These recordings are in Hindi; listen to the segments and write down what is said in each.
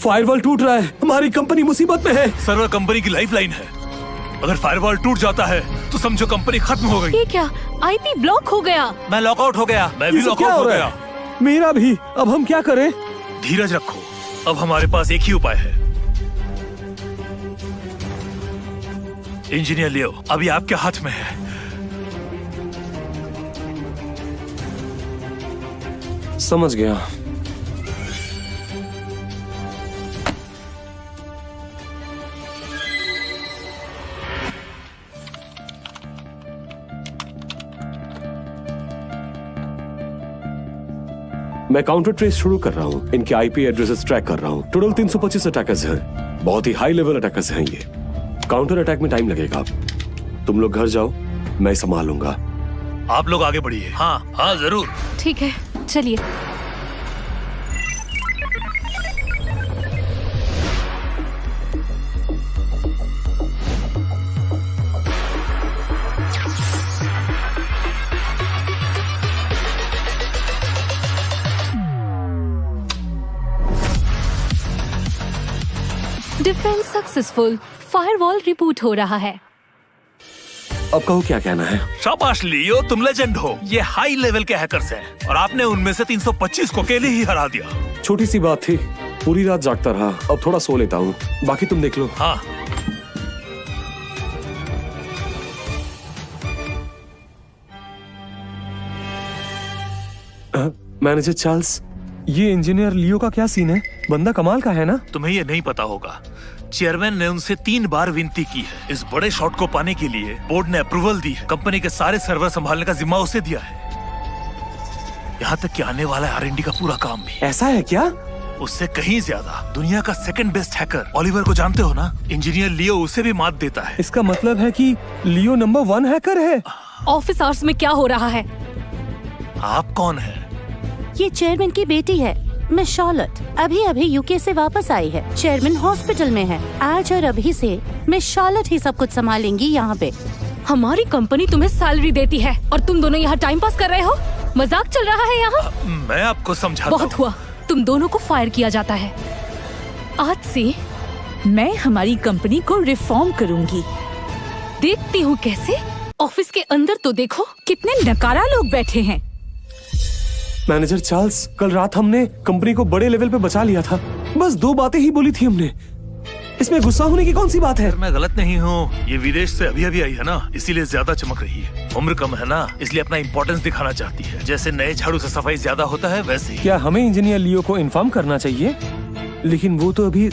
फायरवॉल टूट रहा है, हमारी कंपनी मुसीबत में है। सर्वर कंपनी की लाइफलाइन है, अगर फायरवॉल टूट जाता है तो समझो कंपनी खत्म हो गई। ये क्या, आईपी ब्लॉक हो गया। मैं लॉकआउट हो गया। मैं भी लॉकआउट हो गया। मेरा भी। अब हम क्या करें? धीरज रखो, अब हमारे पास एक ही उपाय है। इंजीनियर लियो अभी आपके हाथ में है। समझ गया। मैं काउंटर ट्रेस शुरू कर रहा हूं, इनके आईपी एड्रेसेस ट्रैक कर रहा हूं। टोटल 325 अटैकर्स हैं, बहुत ही हाई लेवल अटैकर्स हैं ये। काउंटर अटैक में टाइम लगेगा, तुम लोग घर जाओ, मैं संभालूंगा। आप लोग आगे बढ़िए। हाँ हाँ जरूर। ठीक है, चलिए। डिफेंस सक्सेसफुल, फायरवॉल रिबूट हो रहा है। अब कहो क्या कहना है? शाबाश लियो, तुम लेजेंड हो। ये हाई लेवल के हैकर्स हैं और आपने उनमें से 325 को अकेले ही हरा दिया। छोटी सी बात थी, पूरी रात जागता रहा, अब थोड़ा सो लेता हूँ, बाकी तुम देख लो। हाँ मैनेजर चार्ल्स, ये इंजीनियर लियो का क्या सीन है? बंदा कमाल का है ना? तुम्हें ये नहीं पता होगा, चेयरमैन ने उनसे 3 बार विनती की है। इस बड़े शॉट को पाने के लिए बोर्ड ने अप्रूवल दी है। कंपनी के सारे सर्वर संभालने का जिम्मा उसे दिया है, यहाँ तक कि आने वाला R&D का पूरा काम भी। ऐसा है क्या? उससे कहीं ज्यादा। दुनिया का सेकंड बेस्ट हैकर ओलिवर को जानते हो ना? इंजीनियर लियो उसे भी मात देता है। इसका मतलब है कि लियो नंबर 1 हैकर है। ऑफिस आवर्स में क्या हो रहा है? आप कौन है? ये चेयरमैन की बेटी है, मिस शार्लट। अभी अभी यूके से वापस आई है। चेयरमैन हॉस्पिटल में है। आज और अभी से मिस शार्लट ही सब कुछ संभालेंगी यहाँ पे। हमारी कंपनी तुम्हें सैलरी देती है और तुम दोनों यहाँ टाइम पास कर रहे हो? मजाक चल रहा है यहाँ? मैं आपको समझाता बहुत हुआ, तुम दोनों को फायर किया जाता है। आज से मैं हमारी कंपनी को रिफॉर्म करूंगी। देखती हूँ कैसे। ऑफिस के अंदर तो देखो कितने नकारा लोग बैठे हैं। मैनेजर चार्ल्स, कल रात हमने कंपनी को बड़े लेवल पे बचा लिया था, बस 2 बातें ही बोली थी हमने। इसमें गुस्सा होने की कौन सी बात है? मैं गलत नहीं हूँ, ये विदेश से अभी अभी आई है ना, इसीलिए ज्यादा चमक रही है। उम्र कम है ना, इसलिए अपना इम्पोर्टेंस दिखाना चाहती है। जैसे नए झाड़ू से सफाई ज्यादा होता है वैसे ही। क्या हमें इंजीनियर लियो को इन्फॉर्म करना चाहिए? लेकिन वो तो अभी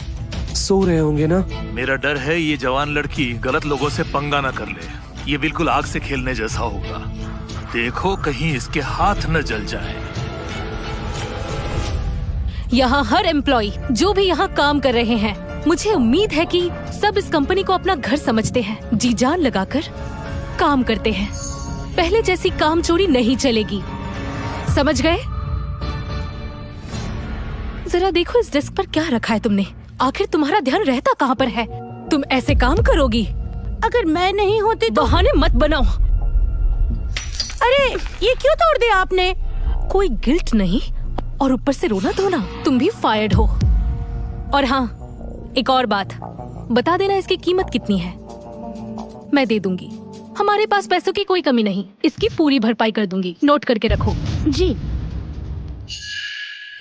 सो रहे होंगे ना। मेरा डर है ये जवान लड़की गलत लोगों से पंगा न कर ले। ये बिल्कुल आग से खेलने जैसा होगा। देखो कहीं इसके हाथ न जल जाए। यहाँ हर एम्प्लॉय जो भी यहाँ काम कर रहे हैं, मुझे उम्मीद है कि सब इस कंपनी को अपना घर समझते हैं, जी जान लगाकर काम करते हैं। पहले जैसी काम चोरी नहीं चलेगी, समझ गए? जरा देखो इस डेस्क पर क्या रखा है तुमने। आखिर तुम्हारा ध्यान रहता कहाँ पर है? तुम ऐसे काम करोगी? अगर मैं नहीं होती तो। बहाने मत बनाओ। अरे ये क्यों तोड़ दिया आपने? कोई गिल्ट नहीं और ऊपर से रोना धोना। तुम भी फायर्ड हो। और हाँ, एक और बात बता देना, इसकी कीमत कितनी है? मैं दे दूंगी। हमारे पास पैसों की कोई कमी नहीं, इसकी पूरी भरपाई कर दूंगी। नोट करके रखो। जी।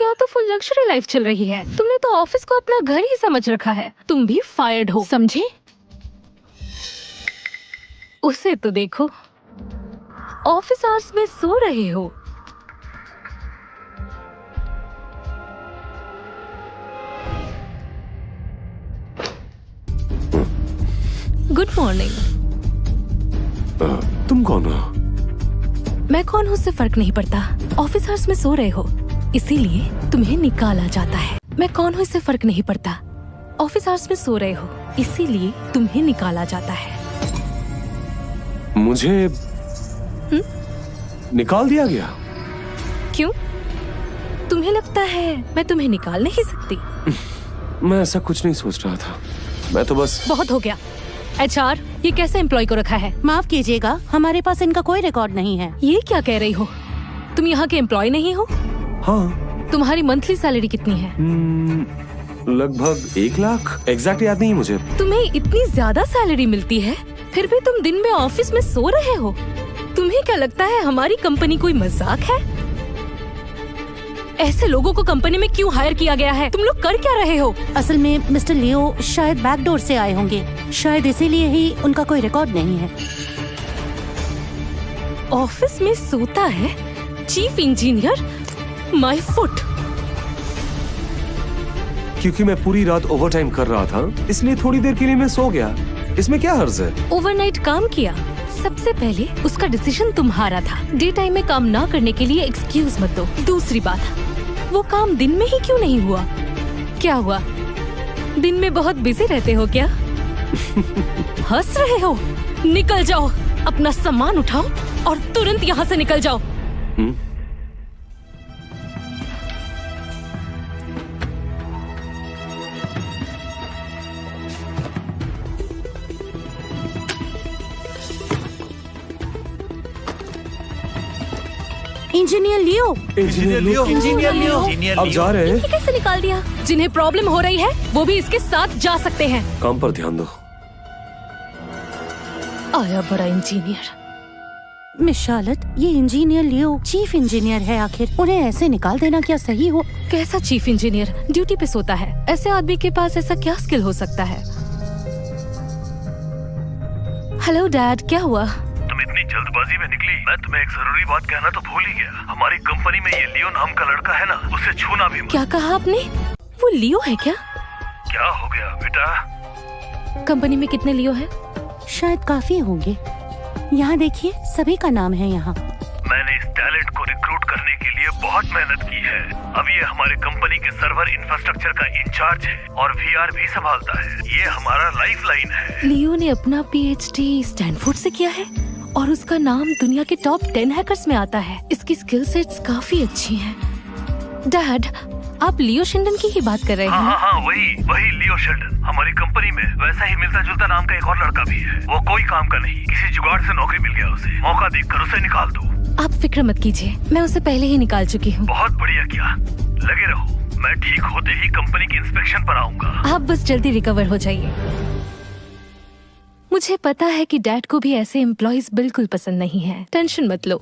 यहाँ तो फुल लग्जरी लाइफ चल रही है। तुमने तो ऑफिस को अपना घर ही समझ रखा है। तुम भी फायर्ड हो, समझे? उसे तो देखो, ऑफिस आवर्स में सो रहे हो। Good morning. तुम कौन हो? मैं कौन हूँ उससे फर्क नहीं पड़ता। ऑफिस आवर्स में सो रहे हो इसीलिए तुम्हें निकाला जाता है। मैं कौन हूँ इससे फर्क नहीं पड़ता। ऑफिस आवर्स में सो रहे हो इसीलिए तुम्हें निकाला जाता है। मुझे निकाल दिया गया? क्यों? तुम्हें लगता है मैं तुम्हें निकाल नहीं सकती? मैं ऐसा कुछ नहीं सोच रहा था, मैं तो बस। बहुत हो गया। HR, ये कैसे एम्प्लॉय को रखा है? माफ कीजिएगा, हमारे पास इनका कोई रिकॉर्ड नहीं है। ये क्या कह रही हो? तुम यहाँ के एम्प्लॉय नहीं हो? हाँ। तुम्हारी मंथली सैलरी कितनी है? लगभग 1 लाख। एग्जैक्ट याद नहीं मुझे। तुम्हें इतनी ज्यादा सैलरी मिलती है, फिर भी तुम दिन में ऑफिस में सो रहे हो। तुम्हें क्या लगता है हमारी कंपनी कोई मजाक है? ऐसे लोगों को कंपनी में क्यों हायर किया गया है? तुम लोग कर क्या रहे हो? असल में मिस्टर लियो शायद बैकडोर से आए होंगे, शायद इसीलिए ही उनका कोई रिकॉर्ड नहीं है। ऑफिस में सोता है चीफ इंजीनियर? My foot. क्योंकि मैं पूरी रात ओवरटाइम कर रहा था, इसलिए थोड़ी देर के लिए मैं सो गया। इसमें क्या हर्ज है? ओवरनाइट काम किया। सबसे पहले उसका डिसीजन तुम्हारा था। डे टाइम में काम ना करने के लिए एक्सक्यूज मत दो। दूसरी बात, वो काम दिन में ही क्यों नहीं हुआ? क्या हुआ, दिन में बहुत बिजी रहते हो क्या? हंस रहे हो? निकल जाओ, अपना सामान उठाओ और तुरंत यहाँ से निकल जाओ। इंजीनियर लियो, इंजीनियर लियो। इंजीनियर लियो। अब जा रहे हैं। ये कैसे निकाल दिया? जिन्हें प्रॉब्लम हो रही है वो भी इसके साथ जा सकते हैं। काम पर ध्यान दो। आया बड़ा इंजीनियर। मिस शार्लेट, ये इंजीनियर लियो चीफ इंजीनियर है। आखिर उन्हें ऐसे निकाल देना क्या सही हो? कैसा चीफ इंजीनियर? ड्यूटी पे सोता है। ऐसे आदमी के पास ऐसा क्या स्किल हो सकता है? हेलो डैड, क्या हुआ? तुम इतनी जल्दबाजी में निकली, मैं तुम्हें एक जरूरी बात कहना तो भूल ही गया। हमारी कंपनी में ये लियो नाम का लड़का है ना, उसे छूना भी मत। क्या कहा आपने? वो लियो है क्या? क्या हो गया बेटा? कंपनी में कितने लियो है? शायद काफी होंगे। यहाँ देखिए, सभी का नाम है यहाँ। मैंने इस टैलेंट को रिक्रूट करने के लिए बहुत मेहनत की है। अब ये हमारे कंपनी के सर्वर इंफ्रास्ट्रक्चर का इंचार्ज है और VR भी संभालता है। ये हमारा लाइफलाइन है। लियो ने अपना PhD स्टैनफोर्ड से किया है और उसका नाम दुनिया के टॉप 10 हैकर्स में आता है। इसकी स्किल सेट्स काफी अच्छी हैं। डैड, आप लियो शेल्डन की ही बात कर रहे हैं? हाँ, वही लियो शेल्डन। हमारी कंपनी में वैसा ही मिलता जुलता नाम का एक और लड़का भी है। वो कोई काम का नहीं, किसी जुगाड़ से नौकरी मिल गया उसे। मौका देखकर उसे निकाल दो। आप फिक्र मत कीजिए, मैं उसे पहले ही निकाल चुकी हूँ। बहुत बढ़िया किया, लगे रहो। मैं ठीक होते ही कंपनी के इंस्पेक्शन पर आऊंगा। आप बस जल्दी रिकवर हो जाइए। मुझे पता है कि डैड को भी ऐसे एम्प्लॉइज बिल्कुल पसंद नहीं है। टेंशन मत लो।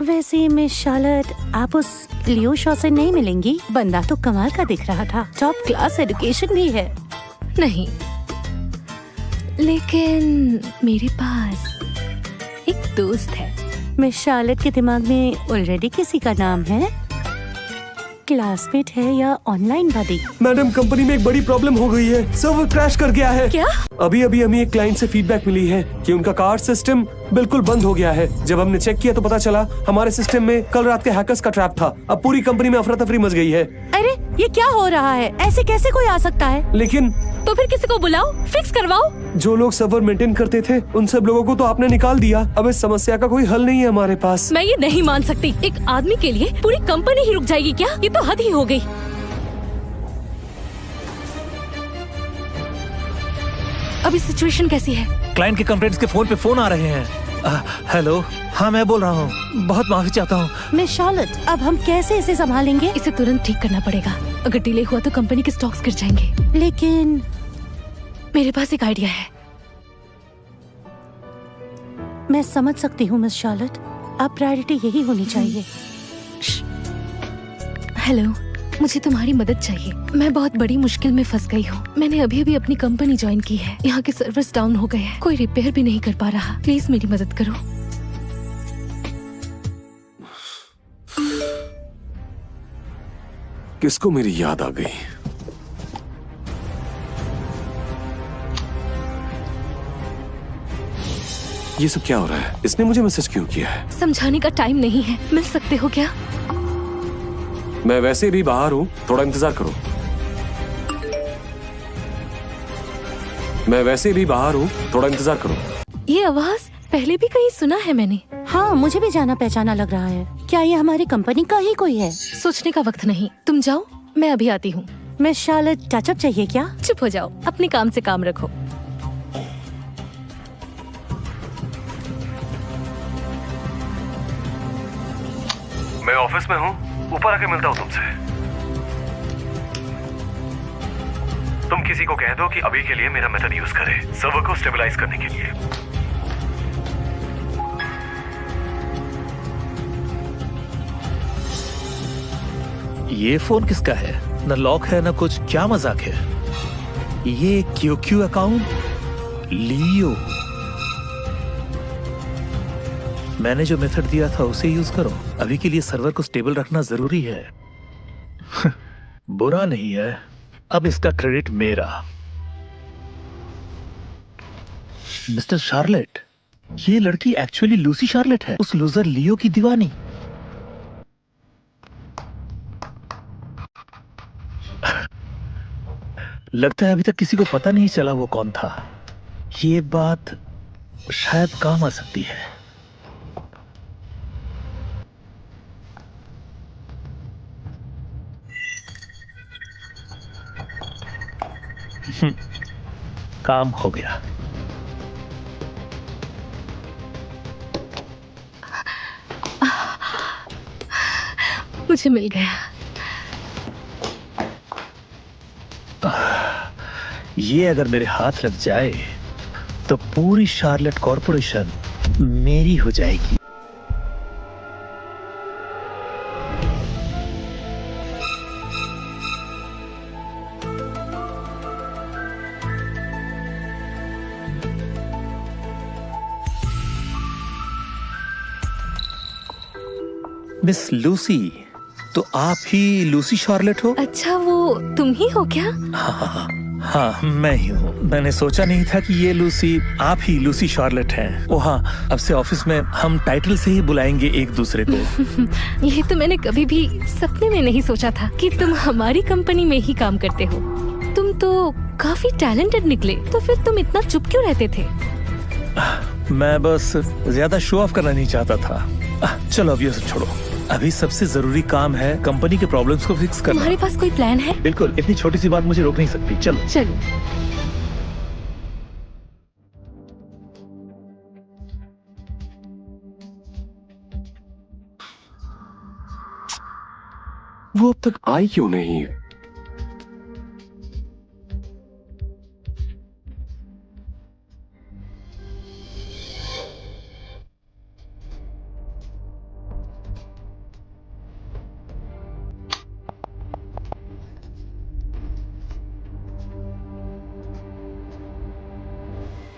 वैसे मिस शार्लेट, आप उस लियो शॉ से नहीं मिलेंगी। बंदा तो कमाल का दिख रहा था, टॉप क्लास एजुकेशन भी है। नहीं, लेकिन मेरे पास एक दोस्त है। मिस शार्लेट के दिमाग में ऑलरेडी किसी का नाम है? क्लासमेट है या ऑनलाइन बडी? मैडम, कंपनी में एक बड़ी प्रॉब्लम हो गई है। सर्वर क्रैश कर गया है। क्या? अभी हमें एक क्लाइंट से फीडबैक मिली है कि उनका कार्ड सिस्टम बिल्कुल बंद हो गया है। जब हमने चेक किया तो पता चला हमारे सिस्टम में कल रात के हैकर्स का ट्रैप था। अब पूरी कंपनी में अफरा तफरी मच गई है। अरे ये क्या हो रहा है? ऐसे कैसे कोई आ सकता है? लेकिन तो फिर किसी को बुलाओ, फिक्स करवाओ। जो लोग सर्वर मेंटेन करते थे उन सब लोगों को तो आपने निकाल दिया। अब इस समस्या का कोई हल नहीं है हमारे पास। मैं ये नहीं मान सकती। एक आदमी के लिए पूरी कंपनी ही रुक जाएगी क्या? ये तो हद ही हो गई। अभी सिचुएशन कैसी है? क्लाइंट के कंप्लेंट्स के फोन पे फोन आ रहे हैं। हेलो, हाँ मैं बोल रहा हूँ। बहुत माफी चाहता हूँ। मिस शार्लेट, अब हम कैसे इसे संभालेंगे? इसे तुरंत ठीक करना पड़ेगा। अगर डिले हुआ तो कंपनी के स्टॉक्स गिर जाएंगे। लेकिन मेरे पास एक आइडिया है। मैं समझ सकती हूँ मिस शार्लेट, अब प्रायोरिटी यही होनी चाहिए। हेलो, मुझे तुम्हारी मदद चाहिए। मैं बहुत बड़ी मुश्किल में फंस गई हूँ। मैंने अभी अपनी कंपनी ज्वाइन की है। यहाँ के सर्वर्स डाउन हो गए हैं, कोई रिपेयर भी नहीं कर पा रहा। प्लीज मेरी मदद करो। किसको मेरी याद आ गई? ये सब क्या हो रहा है? इसने मुझे मैसेज क्यों किया है? समझाने का टाइम नहीं है। मिल सकते हो क्या? मैं वैसे भी बाहर हूँ, थोड़ा इंतजार करो। मैं वैसे भी बाहर हूँ, थोड़ा इंतजार करो। ये आवाज पहले भी कहीं सुना है मैंने। हाँ, मुझे भी जाना पहचाना लग रहा है। क्या ये हमारी कंपनी का ही कोई है? सोचने का वक्त नहीं, तुम जाओ, मैं अभी आती हूँ। मिस शार्लेट, टचअप चाहिए क्या? चुप हो जाओ, अपने काम से काम रखो। मैं ऑफिस में हूँ, ऊपर आके मिलता हूँ तुमसे। तुम किसी को कह दो कि अभी के लिए मेरा मेथड यूज करे सर्वर को स्टेबलाइज करने के लिए। ये फोन किसका है? न लॉक है न कुछ, क्या मजाक है? ये क्यू अकाउंट लियो। मैंने जो मेथड दिया था उसे यूज करो। अभी के लिए सर्वर को स्टेबल रखना जरूरी है। बुरा नहीं है, अब इसका क्रेडिट मेरा। मिस्टर शार्लेट, ये लड़की एक्चुअली लूसी शार्लेट है, उस लूजर लियो की दीवानी। लगता है अभी तक किसी को पता नहीं चला वो कौन था। ये बात शायद काम आ सकती है। काम हो गया। मुझे मिल गया। ये अगर मेरे हाथ लग जाए तो पूरी शार्लेट कॉर्पोरेशन मेरी हो जाएगी। मिस लूसी, तो आप ही लूसी शार्लेट हो? अच्छा, वो तुम ही हो क्या? हाँ, मैं ही हूँ। मैंने सोचा नहीं था कि ये लूसी आप ही लूसी शार्लेट हैं। ओ हाँ, अब से ऑफिस में हम टाइटल से ही बुलाएंगे एक दूसरे को। ये तो मैंने कभी भी सपने में नहीं सोचा था कि तुम हमारी कंपनी में ही काम करते हो। तुम तो काफी टैलेंटेड निकले, तो फिर तुम इतना चुप क्यों रहते थे? मैं बस ज्यादा शो ऑफ करना नहीं चाहता था। चलो अब ये सब छोड़ो, अभी सबसे जरूरी काम है कंपनी के प्रॉब्लम्स को फिक्स करना। तुम्हारे पास कोई प्लान है? बिल्कुल, इतनी छोटी सी बात मुझे रोक नहीं सकती। चलो चलो। वो अब तक आई क्यों नहीं?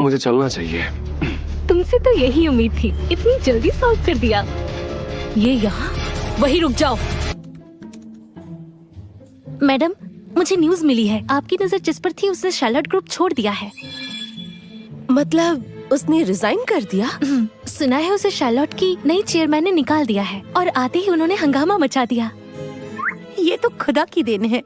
मुझे चलना चाहिए। तुमसे तो यही उम्मीद थी, इतनी जल्दी सॉल्व कर दिया। ये यहाँ, वही रुक जाओ। मैडम, मुझे न्यूज मिली है, आपकी नजर जिस पर थी उसने शार्लेट ग्रुप छोड़ दिया है। मतलब उसने रिजाइन कर दिया? सुना है उसे शार्लेट की नई चेयरमैन ने निकाल दिया है और आते ही उन्होंने हंगामा मचा दिया। ये तो खुदा की देन है।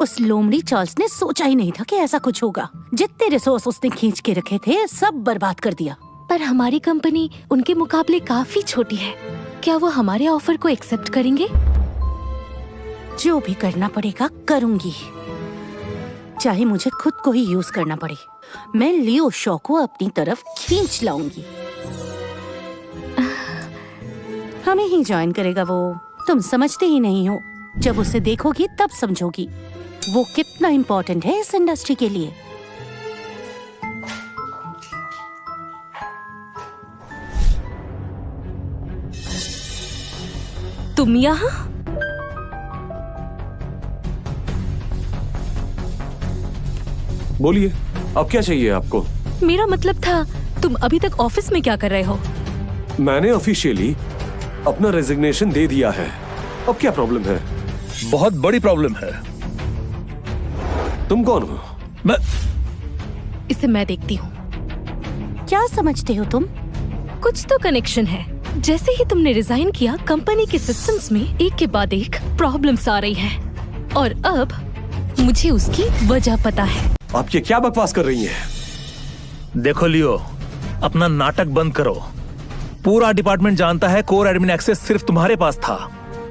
उस लोमड़ी चार्ल्स ने सोचा ही नहीं था कि ऐसा कुछ होगा। जितने रिसोर्स उसने खींच के रखे थे सब बर्बाद कर दिया। पर हमारी कंपनी उनके मुकाबले काफी छोटी है, क्या वो हमारे ऑफर को एक्सेप्ट करेंगे? जो भी करना पड़ेगा करूंगी, चाहे मुझे खुद को ही यूज करना पड़े। मैं लियो शॉ को अपनी तरफ खींच लाऊंगी। हमें ही ज्वाइन करेगा वो। तुम समझते ही नहीं हो, जब उसे देखोगी तब समझोगी वो कितना इम्पोर्टेंट है इस इंडस्ट्री के लिए। तुम यहाँ? बोलिए, अब क्या चाहिए आपको? मेरा मतलब था, तुम अभी तक ऑफिस में क्या कर रहे हो? मैंने ऑफिशियली अपना रेजिग्नेशन दे दिया है। अब क्या प्रॉब्लम है? बहुत बड़ी प्रॉब्लम है। तुम कौन हो? इसे मैं देखती हूँ। क्या समझते हो तुम? कुछ तो कनेक्शन है। जैसे ही तुमने रिजाइन किया, कंपनी के सिस्टम्स में एक के बाद एक प्रॉब्लम्स आ रही हैं और अब मुझे उसकी वजह पता है। आप ये क्या बकवास कर रही हैं? देखो लियो, अपना नाटक बंद करो। पूरा डिपार्टमेंट जानता है कोर एडमिन एक्सेस सिर्फ तुम्हारे पास था।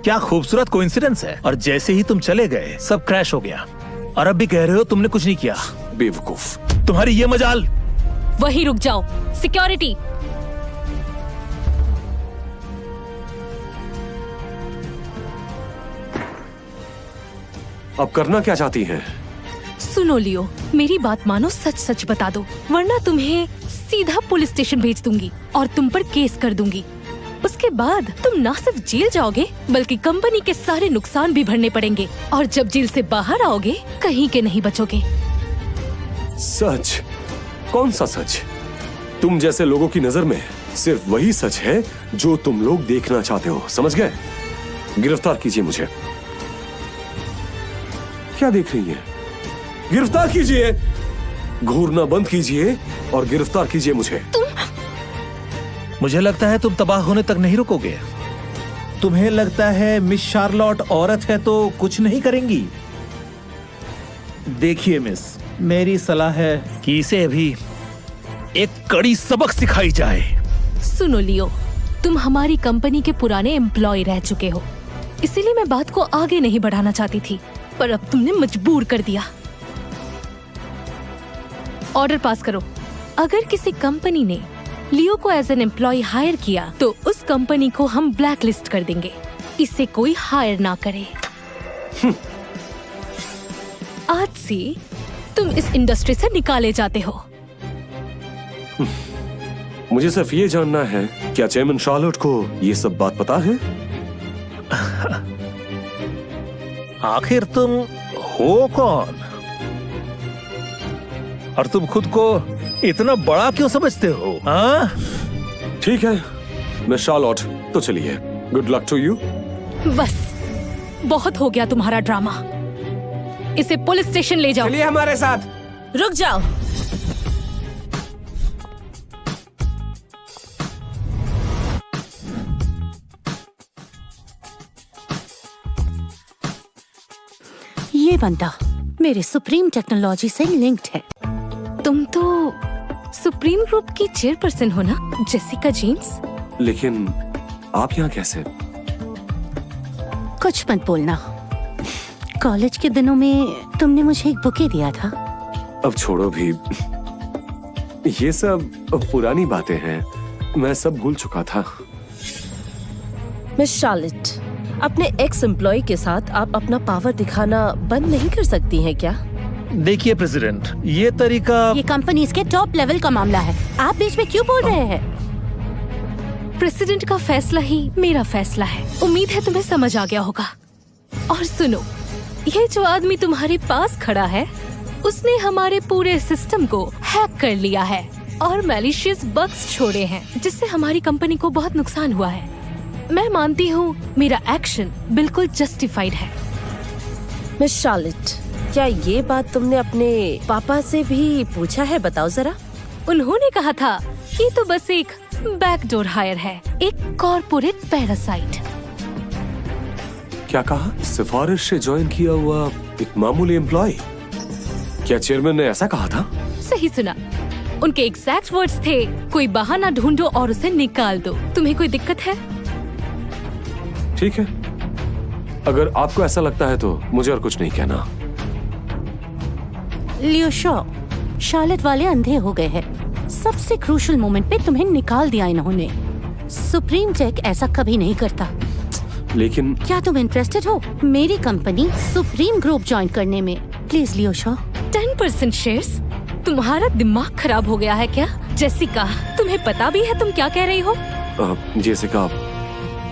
क्या खूबसूरत कोइंसिडेंस है। और जैसे ही तुम चले गए सब क्रैश हो गया। और अब भी कह रहे हो तुमने कुछ नहीं किया। बेवकूफ। तुम्हारी ये मजाल। वही रुक जाओ। सिक्योरिटी। अब करना क्या चाहती हैं? सुनो लियो, मेरी बात मानो, सच सच बता दो, वरना तुम्हें सीधा पुलिस स्टेशन भेज दूंगी और तुम पर केस कर दूंगी। उसके बाद तुम ना सिर्फ जेल जाओगे बल्कि कंपनी के सारे नुकसान भी भरने पड़ेंगे, और जब जेल से बाहर आओगे कहीं के नहीं बचोगे। सच? कौन सा सच? तुम जैसे लोगों की नजर में सिर्फ वही सच है जो तुम लोग देखना चाहते हो, समझ गए? गिरफ्तार कीजिए मुझे। क्या देख रही हैं? गिरफ्तार कीजिए, घूरना बंद कीजिए और गिरफ्तार कीजिए मुझे। मुझे लगता है तुम तबाह होने तक नहीं रुकोगे। तुम्हें लगता है मिस शार्लॉट औरत है तो कुछ नहीं करेंगी? देखिए मिस, मेरी सलाह है कि इसे अभी एक कड़ी सबक सिखाई जाए। सुनो लियो, तुम हमारी कंपनी के पुराने एम्प्लॉय रह चुके हो, इसीलिए मैं बात को आगे नहीं बढ़ाना चाहती थी, पर अब तुमने मजबूर कर दिया। ऑर्डर पास करो। अगर किसी कंपनी ने लियो को एज एन एम्प्लॉय हायर किया तो उस कंपनी को हम ब्लैक लिस्ट कर देंगे, इसे कोई हायर ना करे। आज से तुम इस इंडस्ट्री से निकाले जाते हो। मुझे सिर्फ ये जानना है, क्या चेयरमैन शार्लॉट को ये सब बात पता है? आखिर तुम हो कौन? और तुम खुद को इतना बड़ा क्यों समझते हो? हाँ? ठीक है, मैं शार्लॉट, तो चलिए, गुड लक टू यू। बस बहुत हो गया तुम्हारा ड्रामा, इसे पुलिस स्टेशन ले जाओ। चलिए हमारे साथ। रुक जाओ। ये बंदा मेरे सुप्रीम टेक्नोलॉजी से लिंक्ड है। तुम तो सुप्रीम ग्रुप की चेयरपर्सन हो ना, जेसिका जेम्स? लेकिन आप यहाँ कैसे? कुछ मत बोलना। कॉलेज के दिनों में तुमने मुझे एक बुके दिया था। अब छोड़ो भी, ये सब पुरानी बातें हैं, मैं सब भूल चुका था। मिस शार्लेट, अपने एक्स एम्प्लॉय के साथ आप अपना पावर दिखाना बंद नहीं कर सकती हैं क्या? देखिए प्रेसिडेंट, ये तरीका ये कंपनी के टॉप लेवल का मामला है, आप बीच में क्यों बोल रहे हैं? प्रेसिडेंट का फैसला ही मेरा फैसला है। उम्मीद है तुम्हें समझ आ गया होगा। और सुनो, ये जो आदमी तुम्हारे पास खड़ा है, उसने हमारे पूरे सिस्टम को हैक कर लिया है और मैलिशियस बग्स छोड़े हैं, जिससे हमारी कंपनी को बहुत नुकसान हुआ है। मैं मानती हूँ मेरा एक्शन बिल्कुल जस्टिफाइड है। मिस शार्लेट, क्या ये बात तुमने अपने पापा से भी पूछा है? बताओ जरा। उन्होंने कहा था ये तो बस एक बैकडोर हायर है, एक कॉर्पोरेट पैरासाइट। क्या कहा? सिफारिश से ज्वाइन किया हुआ एक मामूली एम्प्लॉय? क्या चेयरमैन ने ऐसा कहा था? सही सुना। उनके एग्जैक्ट वर्ड्स थे, कोई बहाना ढूंढो और उसे निकाल दो। तुम्हें कोई दिक्कत है? ठीक है, अगर आपको ऐसा लगता है तो मुझे और कुछ नहीं कहना। लियो शॉ, शार्लेट वाले अंधे हो गए हैं। सबसे क्रूशियल मोमेंट पे तुम्हें निकाल दिया इन्होंने। सुप्रीम टेक ऐसा कभी नहीं करता। लेकिन क्या तुम इंटरेस्टेड हो मेरी कंपनी सुप्रीम ग्रुप ज्वाइन करने में? Please Leo Shaw. 10% शेयर्स? तुम्हारा दिमाग खराब हो गया है क्या? जेसिका, तुम्हें पता भी है तुम क्या कह रही हो? जेसिका,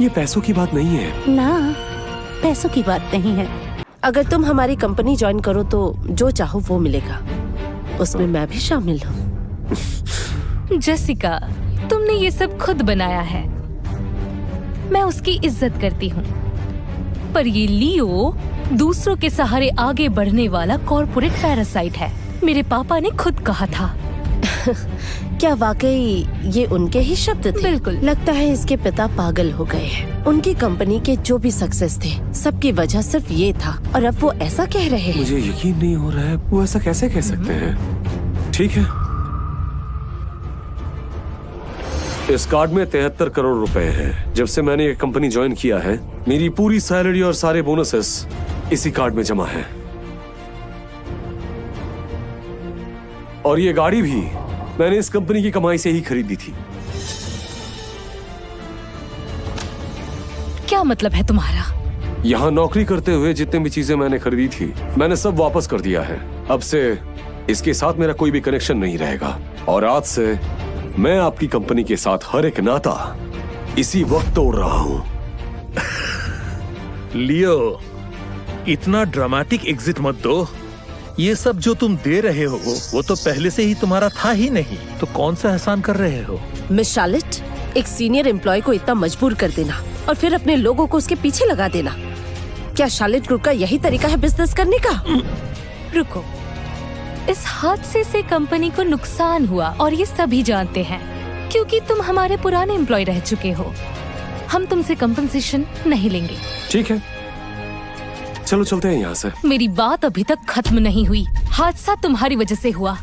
ये पैसों की बात नहीं है ना, पैसों की बात नहीं है। अगर तुम हमारी कंपनी ज्वाइन करो तो जो चाहो वो मिलेगा, उसमें मैं भी शामिल हूँ। जेसिका, तुमने ये सब खुद बनाया है, मैं उसकी इज्जत करती हूँ, पर ये लियो दूसरों के सहारे आगे बढ़ने वाला कॉर्पोरेट पैरासाइट है। मेरे पापा ने खुद कहा था। क्या वाकई ये उनके ही शब्द थे? बिल्कुल। लगता है इसके पिता पागल हो गए हैं। उनकी कंपनी के जो भी सक्सेस थे, सबकी वजह सिर्फ ये था, और अब वो ऐसा कह रहे हैं। मुझे यकीन नहीं हो रहा है, वो ऐसा कैसे कह सकते हैं? ठीक है, इस कार्ड में 73 करोड़ रुपए हैं। जब से मैंने ये कंपनी ज्वाइन किया है, मेरी पूरी सैलरी और सारे बोनसेस इसी कार्ड में जमा है। और ये गाड़ी भी मैंने इस कंपनी की कमाई से ही खरीदी थी। क्या मतलब है तुम्हारा? यहाँ नौकरी करते हुए जितने भी चीजें मैंने खरीदी थी मैंने सब वापस कर दिया है। अब से इसके साथ मेरा कोई भी कनेक्शन नहीं रहेगा और आज से मैं आपकी कंपनी के साथ हर एक नाता इसी वक्त तोड़ रहा हूँ। लियो, इतना ड्रामेटिक एग्जिट मत दो। ये सब जो तुम दे रहे हो वो तो पहले से ही तुम्हारा था ही नहीं, तो कौन सा एहसान कर रहे हो? मिस शार्लेट, एक सीनियर एम्प्लॉय को इतना मजबूर कर देना और फिर अपने लोगों को उसके पीछे लगा देना, क्या शार्लेट ग्रुप का यही तरीका है बिजनेस करने का? रुको, इस हादसे से कंपनी को नुकसान हुआ और ये सभी जानते हैं क्योंकि तुम हमारे पुराने एम्प्लॉय रह चुके हो। हम तुमसे कंपनसेशन नहीं लेंगे। ठीक है, चलो चलते हैं यहाँ से। मेरी बात अभी तक खत्म नहीं हुई। हादसा तुम्हारी वजह से हुआ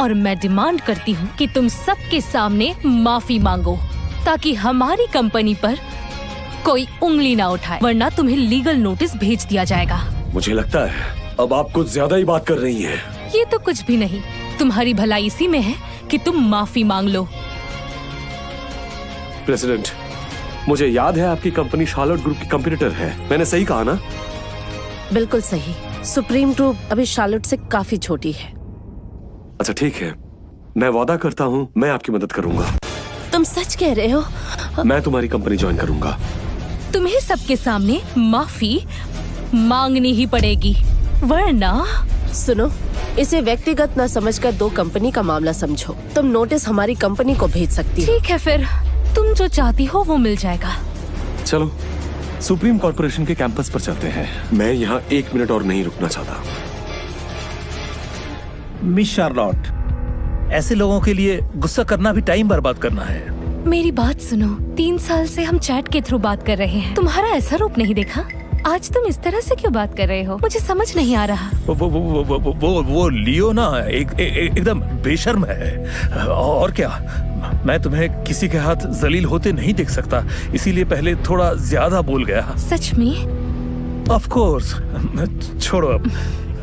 और मैं डिमांड करती हूँ कि तुम सबके सामने माफी मांगो ताकि हमारी कंपनी पर कोई उंगली ना उठाए, वरना तुम्हें लीगल नोटिस भेज दिया जाएगा। मुझे लगता है अब आप कुछ ज्यादा ही बात कर रही हैं। ये तो कुछ भी नहीं, तुम्हारी भलाई इसी में है कि तुम माफी मांग लो। प्रेसिडेंट, मुझे याद है आपकी कंपनी शार्लेट ग्रुप की कंपटीटर है, मैंने सही कहा ना? बिल्कुल सही। सुप्रीम ग्रुप अभी शार्लेट से काफी छोटी है। अच्छा ठीक है, मैं वादा करता हूँ मैं आपकी मदद करूंगा। तुम सच कह रहे हो? मैं तुम्हारी कंपनी ज्वाइन करूंगा। तुम्हें सबके सामने माफी मांगनी ही पड़ेगी, वरना। सुनो, इसे व्यक्तिगत न समझकर दो कंपनी का मामला समझो। तुम नोटिस हमारी कंपनी को भेज सकती हो। ठीक है, फिर तुम जो चाहती हो वो मिल जाएगा। चलो सुप्रीम कॉर्पोरेशन के कैंपस पर चलते हैं। मैं यहाँ 1 मिनट और नहीं रुकना चाहता। मिस शार्लॉट, ऐसे लोगों के लिए गुस्सा करना भी टाइम बर्बाद करना है। मेरी बात सुनो, 3 साल से हम चैट के थ्रू बात कर रहे हैं। तुम्हारा ऐसा रूप नहीं देखा? आज तुम इस तरह से क्यों बात कर रहे हो? मुझे समझ नहीं आ रहा। वो लियो ना एकदम बेशर्म है। और क्या, मैं तुम्हें किसी के हाथ जलील होते नहीं देख सकता, इसीलिए पहले थोड़ा ज्यादा बोल गया। सच में? Of course. छोड़ो अब,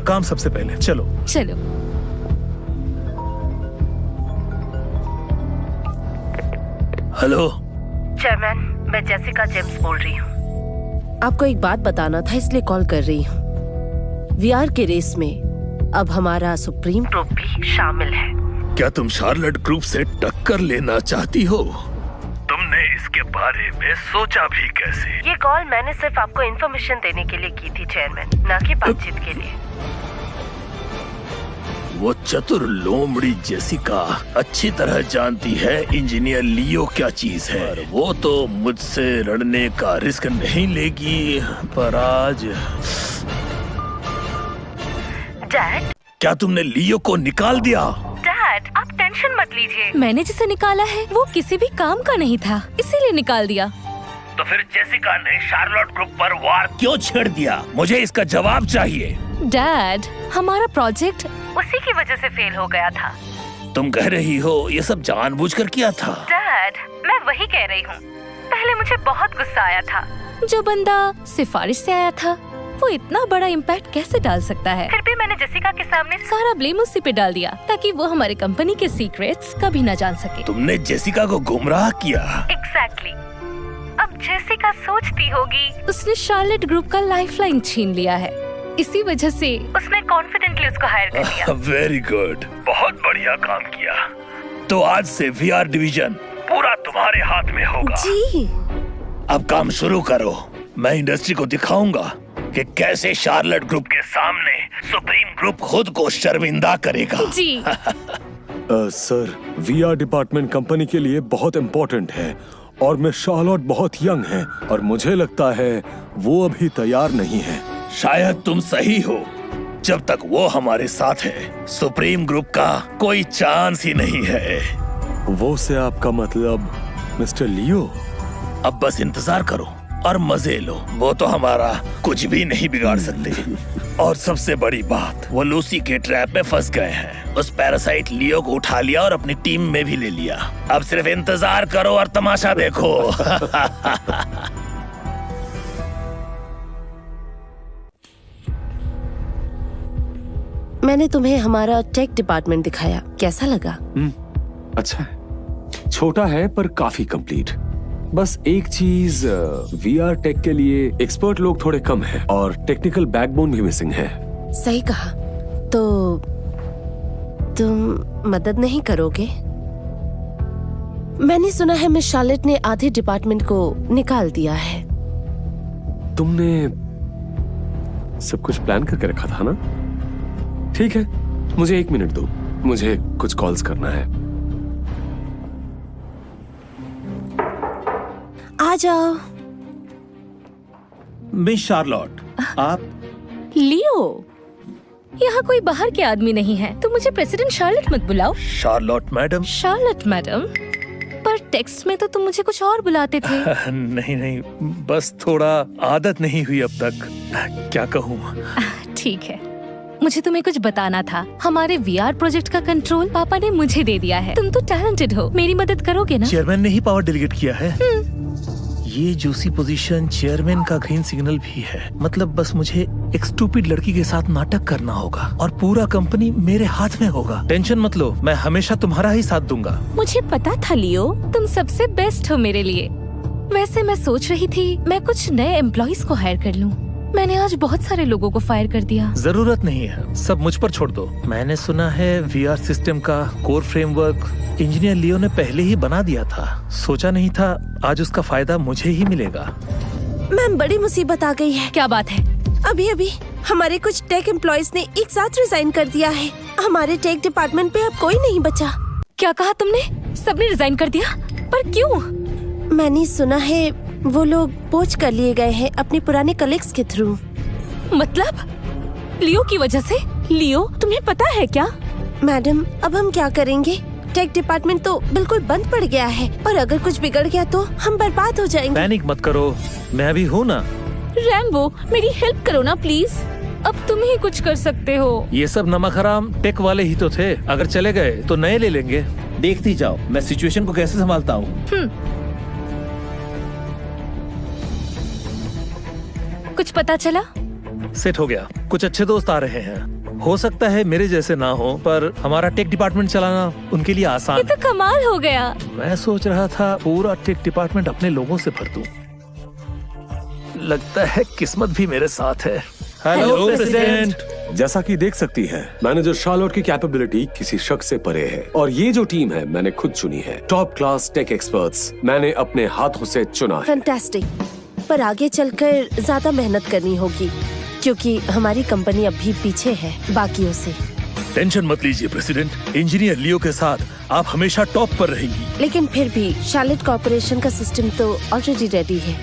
काम सबसे पहले। चलो चलो। हेलो चेयरमैन, मैं जेसिका जेम्स बोल रही हूँ। आपको एक बात बताना था, इसलिए कॉल कर रही हूँ। वीआर के रेस में अब हमारा सुप्रीम ग्रुप भी शामिल है। क्या तुम शार्लेट ग्रुप से टक्कर लेना चाहती हो? तुमने इसके बारे में सोचा भी कैसे? ये कॉल मैंने सिर्फ आपको इन्फॉर्मेशन देने के लिए की थी चेयरमैन, न कि बातचीत के लिए। वो चतुर लोमड़ी जेसिका अच्छी तरह जानती है इंजीनियर लियो क्या चीज है। वो तो मुझसे लड़ने का रिस्क नहीं लेगी, पर आज। डैड, क्या तुमने लियो को निकाल दिया? डैड, आप टेंशन मत लीजिए। मैंने जिसे निकाला है वो किसी भी काम का नहीं था, इसीलिए निकाल दिया। तो फिर जेसिका ने शार्लेट ग्रुप पर वार क्यों छेड़ दिया? मुझे इसका जवाब चाहिए। डैड, हमारा प्रोजेक्ट उसी की वजह से फेल हो गया था। तुम कह रही हो ये सब जानबूझकर किया था? डैड, मैं वही कह रही हूँ। पहले मुझे बहुत गुस्सा आया था। जो बंदा सिफारिश से आया था वो इतना बड़ा इम्पैक्ट कैसे डाल सकता है? फिर भी मैंने जेसिका के सामने सारा ब्लेम उसी पे डाल दिया ताकि वो हमारे कंपनी के सीक्रेट्स कभी न जान सके। तुमने जेसिका को गुमराह किया। एग्जैक्टली। अब जेसिका सोचती होगी उसने शार्लेट ग्रुप का लाइफलाइन छीन लिया है, इसी वजह से उसने कॉन्फिडेंटली उसको हायर कर लिया। वेरी गुड, बहुत बढ़िया काम किया। तो आज से वीआर डिवीजन पूरा तुम्हारे हाथ में होगा। जी। अब काम शुरू करो। मैं इंडस्ट्री को दिखाऊंगा कि कैसे शार्लेट ग्रुप के सामने सुप्रीम ग्रुप खुद को शर्मिंदा करेगा। जी। सर, वीआर डिपार्टमेंट कंपनी के लिए बहुत इम्पोर्टेंट है और मैं शार्लेट बहुत यंग है और मुझे लगता है वो अभी तैयार नहीं है। शायद तुम सही हो। जब तक वो हमारे साथ है सुप्रीम ग्रुप का कोई चांस ही नहीं है। वो से आपका मतलब मिस्टर लियो? अब बस इंतजार करो और मजे लो। वो तो हमारा कुछ भी नहीं बिगाड़ सकते। और सबसे बड़ी बात, वो लूसी के ट्रैप में फंस गए हैं। उस पैरासाइट लियो को उठा लिया और अपनी टीम में भी ले लिया। अब सिर्फ इंतजार करो और तमाशा देखो। मैंने तुम्हें हमारा टेक डिपार्टमेंट दिखाया, कैसा लगा? अच्छा है, छोटा है पर काफी कंप्लीट। बस एक चीज, वीआर टेक के लिए एक्सपर्ट लोग थोड़े कम हैं और टेक्निकल बैकबोन भी मिसिंग है। सही कहा। तो तुम मदद नहीं करोगे? मैंने सुना है मिस शार्लेट ने आधे डिपार्टमेंट को निकाल दिया है। तुमने सब कुछ प्लान करके रखा था ना? ठीक है, मुझे 1 मिनट दो, मुझे कुछ कॉल्स करना है। आ जाओ। मिस शार्लॉट, आप लियो, यहाँ कोई बाहर के आदमी नहीं है, तो मुझे प्रेसिडेंट शार्लेट मत बुलाओ। शार्लॉट मैडम। Charlotte madam? पर टेक्स्ट में तो तुम मुझे कुछ और बुलाते थे। नहीं नहीं, बस थोड़ा आदत नहीं हुई अब तक। क्या कहूँ। ठीक है, मुझे तुम्हें कुछ बताना था। हमारे वीआर प्रोजेक्ट का कंट्रोल पापा ने मुझे दे दिया है। तुम तो टैलेंटेड हो, मेरी मदद करोगे ना? चेयरमैन ने ही पावर डेलीगेट किया है। ये जूसी पोजीशन चेयरमैन का ग्रीन सिग्नल भी है। मतलब बस मुझे एक स्टूपिड लड़की के साथ नाटक करना होगा और पूरा कंपनी मेरे हाथ में होगा। टेंशन मत लो, मैं हमेशा तुम्हारा ही साथ दूंगा। मुझे पता था लियो। तुम सबसे बेस्ट हो मेरे लिए। वैसे मैं सोच रही थी मैं कुछ नए एम्प्लॉइज को हायर कर लूं। मैंने आज बहुत सारे लोगों को फायर कर दिया। जरूरत नहीं है, सब मुझ पर छोड़ दो। मैंने सुना है वीआर सिस्टम का कोर फ्रेमवर्क इंजीनियर लियो ने पहले ही बना दिया था। सोचा नहीं था आज उसका फायदा मुझे ही मिलेगा। मैम, बड़ी मुसीबत आ गई है। क्या बात है? अभी अभी हमारे कुछ टेक एम्प्लॉइज ने एक साथ रिजाइन कर दिया है। हमारे टेक डिपार्टमेंट पे अब कोई नहीं बचा। क्या कहा तुमने? सबने रिजाइन कर दिया? पर क्यों? मैंने सुना है वो लोग पोच कर लिए गए हैं अपने पुराने कलीग्स के थ्रू। मतलब लियो की वजह से? लियो, तुम्हें पता है क्या? मैडम, अब हम क्या करेंगे? टेक डिपार्टमेंट तो बिल्कुल बंद पड़ गया है और अगर कुछ बिगड़ गया तो हम बर्बाद हो जाएंगे। पैनिक मत करो, मैं भी हूँ ना। रैम्बो, मेरी हेल्प करो ना प्लीज। अब तुम ही कुछ कर सकते हो। ये सब नमक हराम टेक वाले ही तो थे। अगर चले गए तो नए ले लेंगे। देखती जाओ मैं सिचुएशन को कैसे संभालता हूँ। कुछ पता चला? सेट हो गया। कुछ अच्छे दोस्त आ रहे हैं। हो सकता है मेरे जैसे ना हो, पर हमारा टेक डिपार्टमेंट चलाना उनके लिए ये आसान तो कमाल हो गया। है। मैं सोच रहा था पूरा टेक डिपार्टमेंट अपने लोगों से भर दूं। लगता है किस्मत भी मेरे साथ है। Hello president. जैसा कि देख सकती है, मैनेजर शार्लॉट की कैपेबिलिटी किसी शख्स से परे है और ये जो टीम है मैंने खुद चुनी है। टॉप क्लास टेक एक्सपर्ट्स मैंने अपने हाथों से चुना है। फैंटास्टिक। पर आगे चलकर ज्यादा मेहनत करनी होगी क्योंकि हमारी कंपनी अभी पीछे है बाकियों से। टेंशन मत लीजिए प्रेसिडेंट, इंजीनियर लियो के साथ आप हमेशा टॉप पर रहेंगी। लेकिन फिर भी शार्लेट कॉर्पोरेशन का सिस्टम तो ऑलरेडी रेडी है।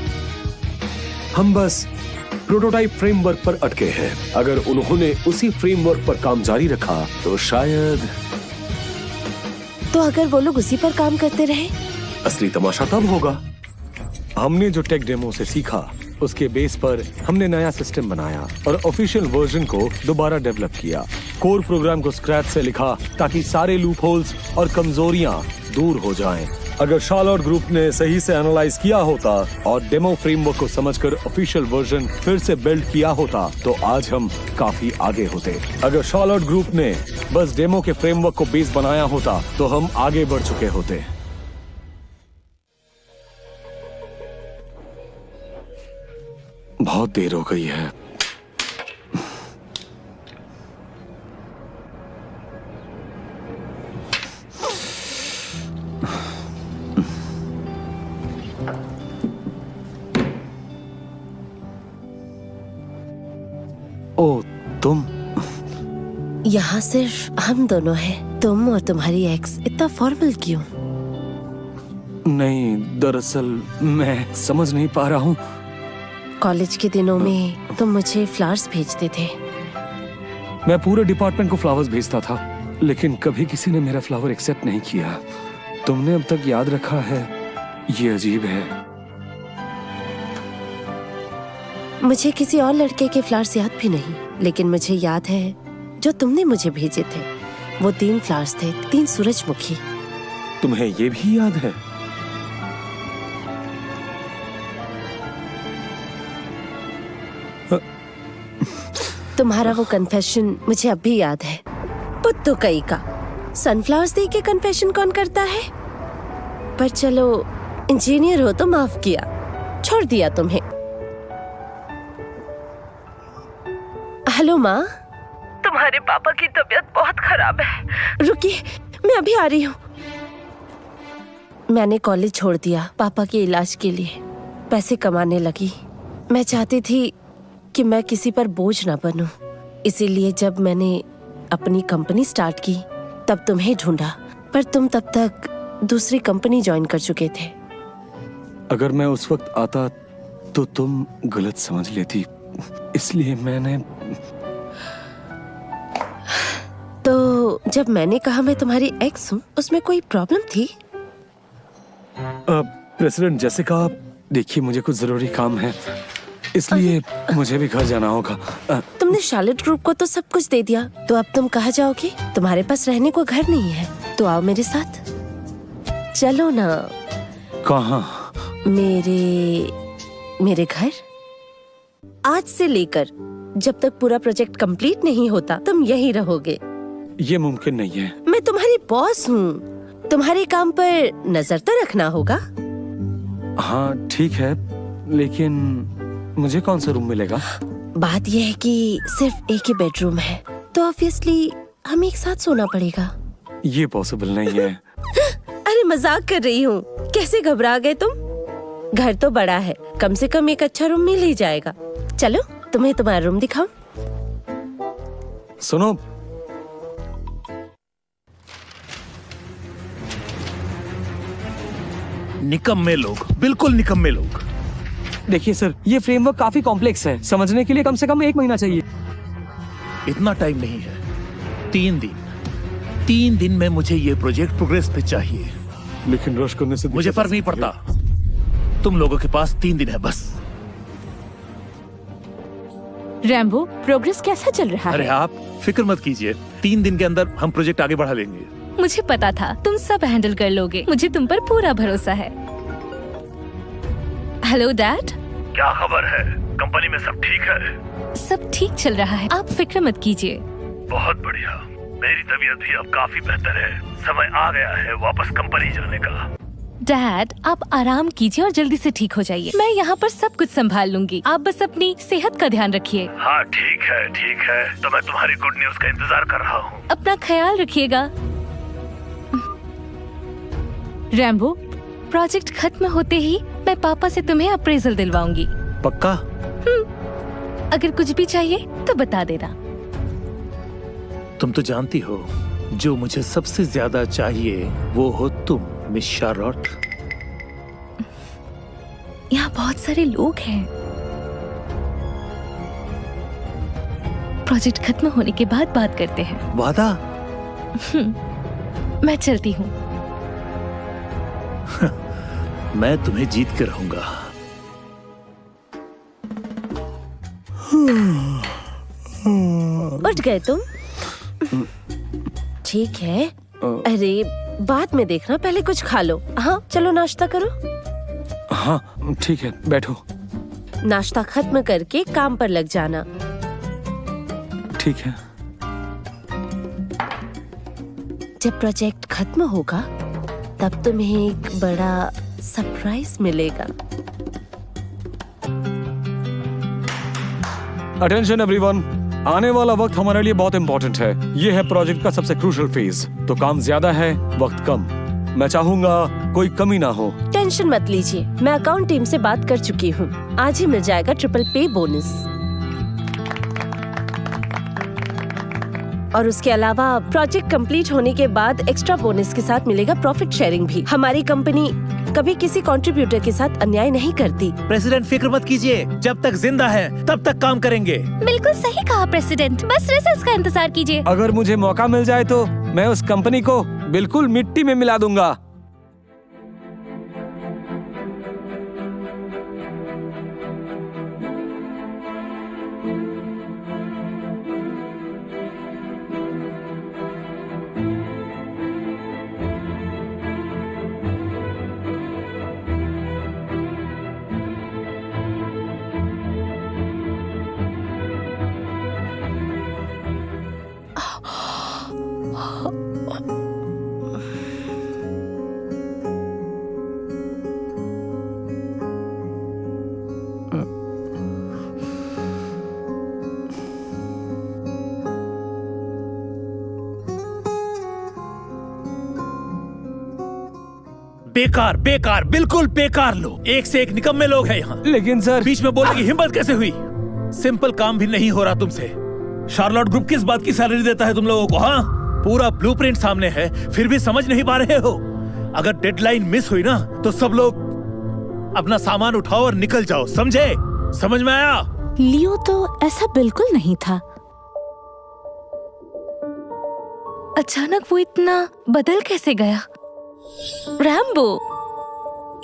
हम बस प्रोटोटाइप फ्रेमवर्क पर अटके हैं। अगर उन्होंने उसी फ्रेमवर्क पर काम जारी रखा तो शायद। तो अगर वो लोग उसी पर काम करते रहे? असली तमाशा तब होगा। हमने जो टेक डेमो से सीखा उसके बेस पर हमने नया सिस्टम बनाया और ऑफिशियल वर्जन को दोबारा डेवलप किया। कोर प्रोग्राम को स्क्रैच से लिखा ताकि सारे लूप होल्स और कमजोरियां दूर हो जाएं। अगर शार्लॉट ग्रुप ने सही से एनालाइज किया होता और डेमो फ्रेमवर्क को समझकर ऑफिशियल वर्जन फिर से बिल्ड किया होता तो आज हम काफी आगे होते। अगर शार्लॉट ग्रुप ने बस डेमो के फ्रेमवर्क को बेस बनाया होता तो हम आगे बढ़ चुके होते। बहुत देर हो गई है। ओ, तुम? यहाँ सिर्फ हम दोनों हैं। तुम और तुम्हारी एक्स। इतना फॉर्मल क्यों? नहीं, दरअसल मैं समझ नहीं पा रहा हूँ। कॉलेज के दिनों में तुम मुझे फ्लावर्स भेजते थे। मैं पूरे डिपार्टमेंट को फ्लावर्स भेजता था, लेकिन कभी किसी ने मेरा फ्लावर एक्सेप्ट नहीं किया। तुमने अब तक याद रखा है, ये अजीब है। मुझे किसी और लड़के के फ्लावर्स याद भी नहीं, लेकिन मुझे याद है जो तुमने मुझे भेजे थे। वो 3 फ्लावर्स थे, 3 सूरजमुखी। तुम्हें ये भी याद है? तुम्हारा वो कन्फेशन मुझे अब भी याद है। पुत्तो कई का सनफ्लावर्स दे के कन्फेशन कौन करता है? पर चलो, इंजीनियर हो तो माफ किया, छोड़ दिया तुम्हें। हेलो माँ, तुम्हारे पापा की तबीयत बहुत खराब है। रुकिए, मैं अभी आ रही हूँ। मैंने कॉलेज छोड़ दिया पापा के इलाज के लिए, पैसे कमाने लगी। मैं चाहती थी कि मैं किसी पर बोझ ना बनूं, इसीलिए जब मैंने अपनी कंपनी स्टार्ट की तब तुम्हें ढूंढा, पर तुम तब तक दूसरी कंपनी ज्वाइन कर चुके थे। अगर मैं उस वक्त आता तो तुम गलत समझ लेती, इसलिए मैंने। तो जब मैंने कहा मैं तुम्हारी एक्स हूँ, उसमें कोई प्रॉब्लम थी? प्रेसिडेंट जेसिका, देखिए मुझे कुछ जरूरी काम है, इसलिए मुझे भी घर जाना होगा। तुमने शार्लेट ग्रुप को तो सब कुछ दे दिया, तो अब तुम कहाँ जाओगे? तुम्हारे पास रहने को घर नहीं है, तो आओ मेरे साथ। चलो ना। कहाँ? मेरे घर। आज से लेकर जब तक पूरा प्रोजेक्ट कंप्लीट नहीं होता तुम यहीं रहोगे। ये मुमकिन नहीं है। मैं तुम्हारी बॉस हूँ, तुम्हारे काम पर नजर तो रखना होगा। हाँ ठीक है, लेकिन मुझे कौन सा रूम मिलेगा? बात यह है कि सिर्फ एक ही बेडरूम है, तो ऑब्वियसली हमें एक साथ सोना पड़ेगा। ये पॉसिबल नहीं है। अरे मजाक कर रही हूँ, कैसे घबरा गए तुम? घर तो बड़ा है, कम से कम एक अच्छा रूम मिल ही जाएगा। चलो तुम्हें तुम्हारा रूम दिखाऊं। सुनो, निकम्मे लोग, बिल्कुल निकम्मे लोग। देखिए सर, ये फ्रेमवर्क काफी कॉम्प्लेक्स है, समझने के लिए कम से कम 1 महीना चाहिए। इतना टाइम नहीं है, 3 दिन में मुझे ये प्रोजेक्ट प्रोग्रेस पे चाहिए। लेकिन रश करने से मुझे फर्क नहीं पड़ता, तुम लोगों के पास 3 दिन है बस। रैम्बो, प्रोग्रेस कैसा चल रहा अरे है? आप फिक्र मत कीजिए, 3 दिन के अंदर हम प्रोजेक्ट आगे बढ़ा लेंगे। मुझे पता था तुम सब हैंडल कर लोगे, मुझे तुम पर पूरा भरोसा है। Hello dad. क्या खबर है? कंपनी में सब ठीक है? सब ठीक चल रहा है, आप फिक्र मत कीजिए। बहुत बढ़िया, मेरी तबीयत भी अब काफी बेहतर है। समय आ गया है वापस कंपनी जाने का। डैड, आप आराम कीजिए और जल्दी से ठीक हो जाइए। मैं यहाँ पर सब कुछ संभाल लूंगी, आप बस अपनी सेहत का ध्यान रखिए। हाँ ठीक है, तो मैं तुम्हारी गुड न्यूज का इंतजार कर रहा हूँ। अपना ख्याल रखिएगा। रैम्बो, प्रोजेक्ट खत्म होते ही मैं पापा से तुम्हें अप्रेजल दिलवाऊंगी। पक्का? अगर कुछ भी चाहिए तो बता देना। तुम तो जानती हो, जो मुझे सबसे ज्यादा चाहिए वो हो तुम, मिस शार्लॉट। यहाँ बहुत सारे लोग हैं। प्रोजेक्ट खत्म होने के बाद बात करते हैं। वादा? मैं चलती हूँ। मैं तुम्हें जीत के रहूंगा। उठ गए तुम? ठीक है, अरे बाद में देखना, पहले कुछ खा लो। हाँ चलो नाश्ता करो। हाँ ठीक है, बैठो। नाश्ता खत्म करके काम पर लग जाना। ठीक है। जब प्रोजेक्ट खत्म होगा तब तुम्हें एक बड़ा सरप्राइज मिलेगा। अटेंशन एवरीवन, आने वाला वक्त हमारे लिए बहुत इंपॉर्टेंट है। ये है प्रोजेक्ट का सबसे क्रूशियल फेज, तो काम ज्यादा है, वक्त कम। मैं चाहूंगा कोई कमी ना हो। टेंशन मत लीजिए, मैं अकाउंट टीम से बात कर चुकी हूँ, आज ही मिल जाएगा ट्रिपल पे बोनस। और उसके अलावा प्रोजेक्ट कंप्लीट होने के बाद एक्स्ट्रा बोनस के साथ मिलेगा प्रॉफिट शेयरिंग भी। हमारी कंपनी कभी किसी कंट्रीब्यूटर के साथ अन्याय नहीं करती। प्रेसिडेंट फिक्र मत कीजिए, जब तक जिंदा है तब तक काम करेंगे। बिल्कुल सही कहा प्रेसिडेंट, बस रिजल्ट्स का इंतजार कीजिए। अगर मुझे मौका मिल जाए तो मैं उस कंपनी को बिल्कुल मिट्टी में मिला दूंगा। बेकार बेकार बिल्कुल बेकार लोग, एक से एक निकम्मे लोग हैं यहाँ। लेकिन सर बीच में बोलने की हिम्मत कैसे हुई? सिंपल काम भी नहीं हो रहा तुमसे। शार्लॉट ग्रुप किस बात की सैलरी देता है तुम लोगों को? हाँ, पूरा ब्लूप्रिंट सामने है, फिर भी समझ नहीं पा रहे हो। अगर डेडलाइन मिस हुई ना तो सब लोग अपना सामान उठाओ और निकल जाओ, समझे? समझ में आया? लियो तो ऐसा बिल्कुल नहीं था। अचानक वो इतना बदल कैसे गया? रैम्बो,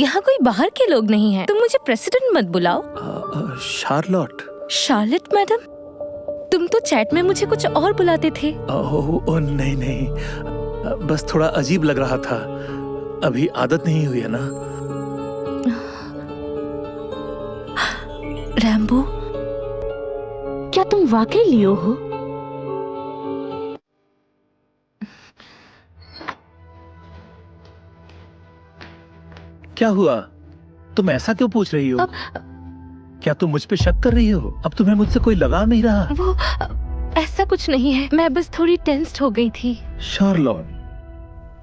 यहाँ कोई बाहर के लोग नहीं हैं। तुम मुझे प्रेसिडेंट मत बुलाओ। शार्लॉट। शार्लेट मैडम, तुम तो चैट में मुझे कुछ और बुलाते थे। ओह नहीं नहीं, बस थोड़ा अजीब लग रहा था, अभी आदत नहीं हुई है ना। रैम्बो, क्या तुम वाकई लियो हो? क्या हुआ? तुम ऐसा क्यों पूछ रही हो? क्या तुम मुझ पे शक कर रही हो? अब तुम्हें मुझसे कोई लगाव नहीं रहा? वो ऐसा कुछ नहीं है, मैं बस थोड़ी टेंस्ड हो गई थी। शार्लॉट,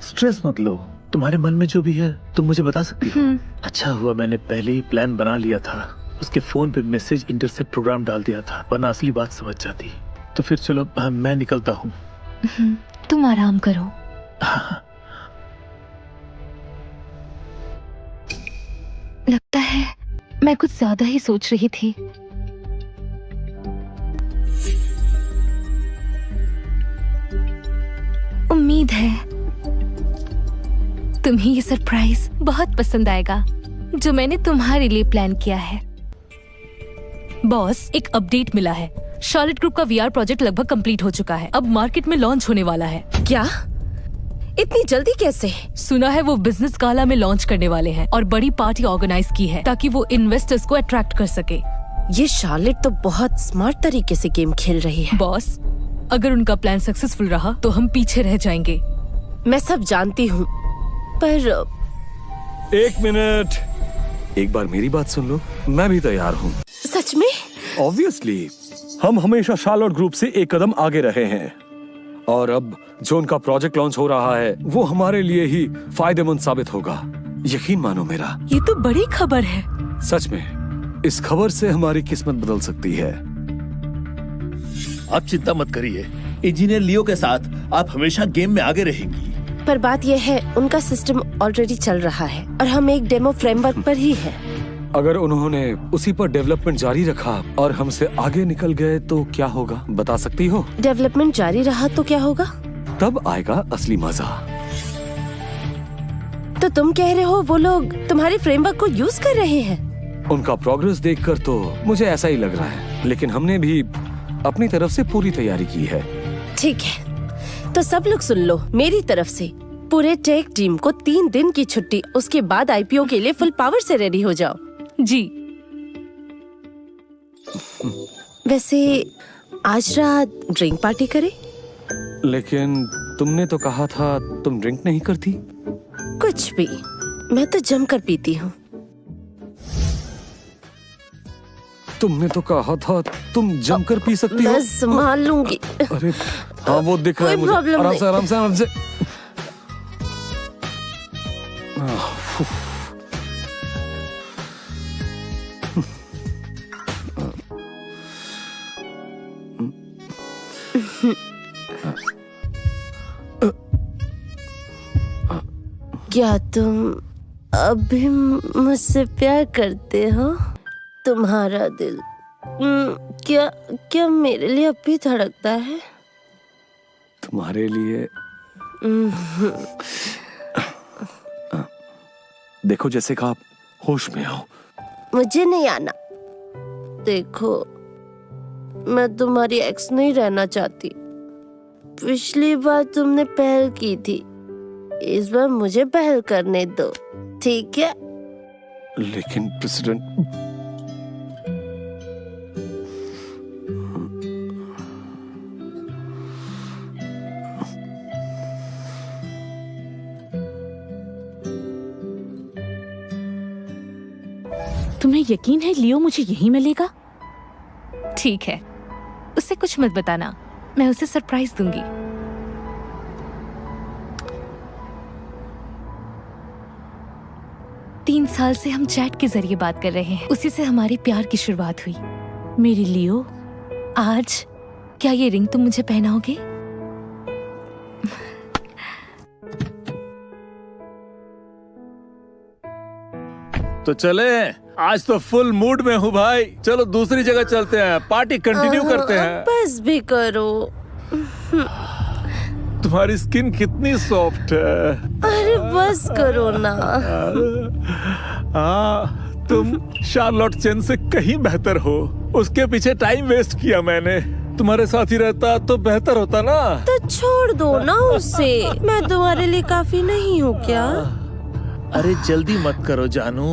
स्ट्रेस मत लो। तुम्हारे मन में जो भी है तुम मुझे बता सकती हो। अच्छा हुआ मैंने पहले ही प्लान बना लिया था, उसके फोन पे मैसेज इंटरसेप्ट प्रोग्राम डाल दिया था, वरना असली बात समझ जाती। तो फिर चलो मैं निकलता हूँ। तुम आराम करो। लगता है मैं कुछ ज्यादा ही सोच रही थी। उम्मीद है तुम्हें ये सरप्राइज बहुत पसंद आएगा जो मैंने तुम्हारे लिए प्लान किया है। बॉस, एक अपडेट मिला है। शार्लेट ग्रुप का वीआर प्रोजेक्ट लगभग कंप्लीट हो चुका है, अब मार्केट में लॉन्च होने वाला है। क्या? इतनी जल्दी कैसे? सुना है वो बिजनेस गाला में लॉन्च करने वाले हैं और बड़ी पार्टी ऑर्गेनाइज की है ताकि वो इन्वेस्टर्स को अट्रैक्ट कर सके। ये शार्लेट तो बहुत स्मार्ट तरीके से गेम खेल रही है। बॉस, अगर उनका प्लान सक्सेसफुल रहा तो हम पीछे रह जाएंगे। मैं सब जानती हूँ, पर 1 मिनट, एक बार मेरी बात सुन लो। मैं भी तैयार हूँ। सच में? ऑब्वियसली, हम हमेशा शार्लॉट ग्रुप से एक कदम आगे रहे हैं और अब जो उनका प्रोजेक्ट लॉन्च हो रहा है वो हमारे लिए ही फायदेमंद साबित होगा। यकीन मानो मेरा। ये तो बड़ी खबर है। सच में, इस खबर से हमारी किस्मत बदल सकती है। आप चिंता मत करिए, इंजीनियर लियो के साथ आप हमेशा गेम में आगे रहेंगी। पर बात यह है, उनका सिस्टम ऑलरेडी चल रहा है और हम एक डेमो फ्रेमवर्क पर ही है। अगर उन्होंने उसी पर डेवलपमेंट जारी रखा और हमसे आगे निकल गए तो क्या होगा, बता सकती हो? डेवलपमेंट जारी रहा तो क्या होगा? तब आएगा असली मजा। तो तुम कह रहे हो वो लोग तुम्हारे फ्रेमवर्क को यूज कर रहे हैं? उनका प्रोग्रेस देखकर तो मुझे ऐसा ही लग रहा है, लेकिन हमने भी अपनी तरफ से पूरी तैयारी की है। ठीक है, तो सब लोग सुन लो मेरी तरफ से। पूरे टेक टीम को 3 दिन की छुट्टी, उसके बाद आईपीओ के लिए फुल पावर से रेडी हो जाओ। जी। वैसे आज रात ड्रिंक पार्टी करें? लेकिन तुमने तो कहा था तुम ड्रिंक नहीं करती। कुछ भी, मैं तो जमकर पीती हूँ। तुमने तो कहा था तुम जमकर पी सकती हो। मैं संभाल लूंगी। अरे हाँ, वो दिख रहा है कोई मुझे। प्रॉब्लम आराम नहीं। से आराम से आराम से। क्या तुम अभी मुझसे प्यार करते हो? तुम्हारा दिल क्या मेरे लिए अब भी धड़कता है? तुम्हारे लिए देखो, जैसे कि आप होश में हो। मुझे नहीं आना। देखो, मैं तुम्हारी एक्स नहीं रहना चाहती। पिछली बार तुमने पहल की थी, इस बार मुझे पहल करने दो, ठीक है? लेकिन प्रेसिडेंट, तुम्हें यकीन है लियो मुझे यहीं मिलेगा? ठीक है, उसे कुछ मत बताना, मैं उसे सरप्राइज दूंगी। 3 साल से हम चैट के जरिए बात कर रहे हैं। उसी से हमारे प्यार की शुरुआत हुई। मेरे लियो, आज क्या ये रिंग तुम मुझे पहनाओगे? तो चले, आज तो फुल मूड में हूँ भाई। चलो दूसरी जगह चलते हैं, पार्टी कंटिन्यू करते हैं। बस भी करो। तुम्हारी स्किन कितनी सॉफ्ट है। अरे बस करो ना। हाँ, तुम शार्लोट चेन से कहीं बेहतर हो। उसके पीछे टाइम वेस्ट किया मैंने। तुम्हारे साथ ही रहता तो बेहतर होता ना। तो छोड़ दो ना उसे। मैं तुम्हारे लिए काफी नहीं हूँ क्या? अरे जल्दी मत करो जानू,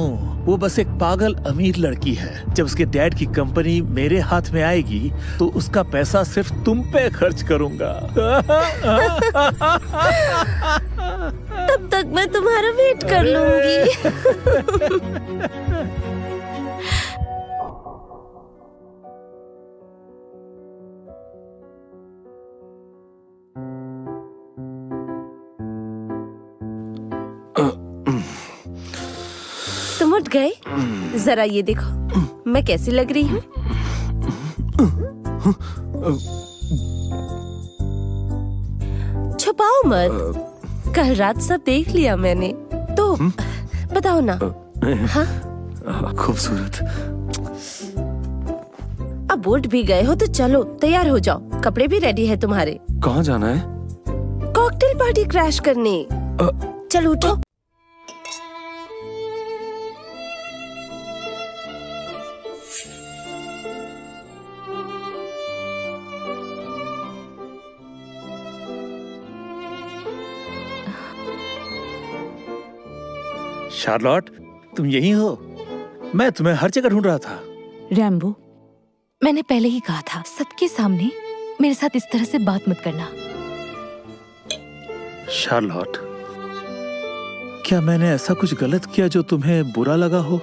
वो बस एक पागल अमीर लड़की है। जब उसके डैड की कंपनी मेरे हाथ में आएगी तो उसका पैसा सिर्फ तुम पे खर्च करूंगा। तब तक मैं तुम्हारा वेट कर लूंगी। तुम उठ गए? जरा ये देखो मैं कैसी लग रही हूँ। छुपाओ मत, कल रात सब देख लिया मैंने। तो बताओ ना। हाँ? खूबसूरत। अब उठ भी गए हो तो चलो तैयार हो जाओ, कपड़े भी रेडी है तुम्हारे। कहाँ जाना है? कॉकटेल पार्टी क्रैश करने। चलो उठो। शार्लोट, तुम यहीं हो? मैं तुम्हें हर जगह ढूंढ रहा था। रैम्बो, मैंने पहले ही कहा था सबके सामने मेरे साथ इस तरह से बात मत करना। शार्लोट, क्या मैंने ऐसा कुछ गलत किया जो तुम्हें बुरा लगा हो?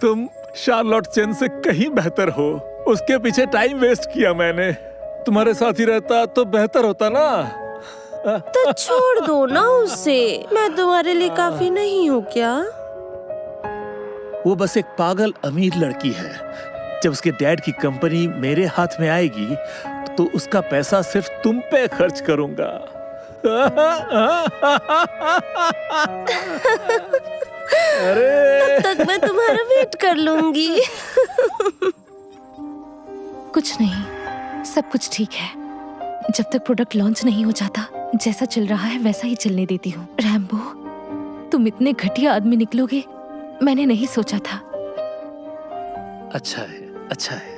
तुम शार्लोट चेन से कहीं बेहतर हो। उसके पीछे टाइम वेस्ट किया मैंने। तुम्हारे साथ ही रहता तो बेहतर होता ना। तो छोड़ दो ना उसे। मैं तुम्हारे लिए काफी नहीं हूँ क्या? वो बस एक पागल अमीर लड़की है। जब उसके डैड की कंपनी मेरे हाथ में आएगी तो उसका पैसा सिर्फ तुम पे खर्च करूंगा। तब तक मैं तुम्हारा वेट कर लूंगी। कुछ नहीं, सब कुछ ठीक है। जब तक प्रोडक्ट लॉन्च नहीं हो जाता, जैसा चल रहा है वैसा ही चलने देती हूँ। रैम्बो, तुम इतने घटिया आदमी निकलोगे मैंने नहीं सोचा था। अच्छा है, अच्छा है।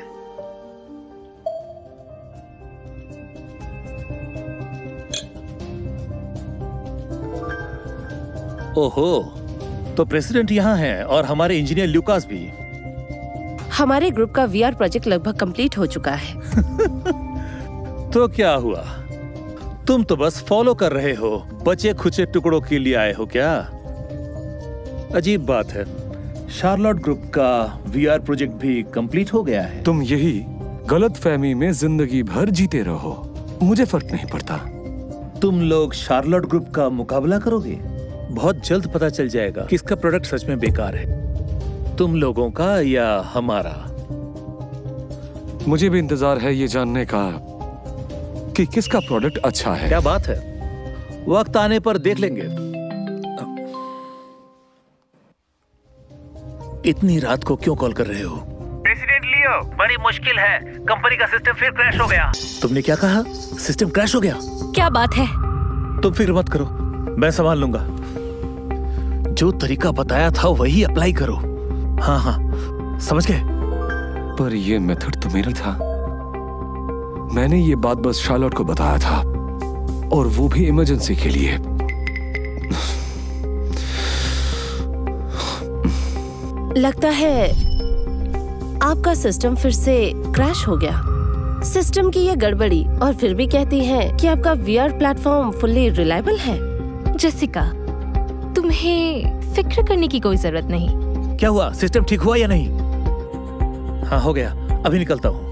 ओहो, तो प्रेसिडेंट यहाँ हैं और हमारे इंजीनियर ल्यूकास भी। हमारे ग्रुप का वीआर प्रोजेक्ट लगभग कंप्लीट हो चुका है। तो क्या हुआ? तुम तो बस फॉलो कर रहे हो। बचे खुचे टुकड़ों के लिए आए हो क्या? अजीब बात है, शार्लोट ग्रुप का वीआर प्रोजेक्ट भी कंप्लीट हो गया है। तुम यही गलतफहमी में जिंदगी भर जीते रहो, मुझे फर्क नहीं पड़ता। तुम लोग शार्लोट ग्रुप का मुकाबला करोगे? बहुत जल्द पता चल जाएगा किसका प्रोडक्ट सच में बेकार है, तुम लोगों का या हमारा। मुझे भी इंतजार है ये जानने का कि किसका प्रोडक्ट अच्छा है। क्या बात है, वक्त आने पर देख लेंगे। इतनी रात को क्यों कॉल कर रहे हो? प्रेसिडेंट लियो, बड़ी मुश्किल है। कंपनी का सिस्टम फिर क्रैश हो गया। तुमने क्या कहा? सिस्टम क्रैश हो गया? क्या बात है? तुम फिक्र मत करो, मैं संभाल लूंगा। जो तरीका बताया था वही अप्लाई करो। हाँ हाँ, समझ गए? पर ये मेथड तो मेरा था। मैंने ये बात बस शार्लोट को बताया था, और वो भी इमरजेंसी के लिए। लगता है आपका सिस्टम फिर से क्रैश हो गया। सिस्टम की ये गड़बड़ी, और फिर भी कहती हैं कि आपका वीआर प्लेटफॉर्म फुल्ली रिलायबल है। जेसिका, तुम्हें फिक्र करने की कोई जरूरत नहीं। क्या हुआ? सिस्टम ठीक हुआ या नहीं? हाँ हो गया, अभी निकलता हूँ।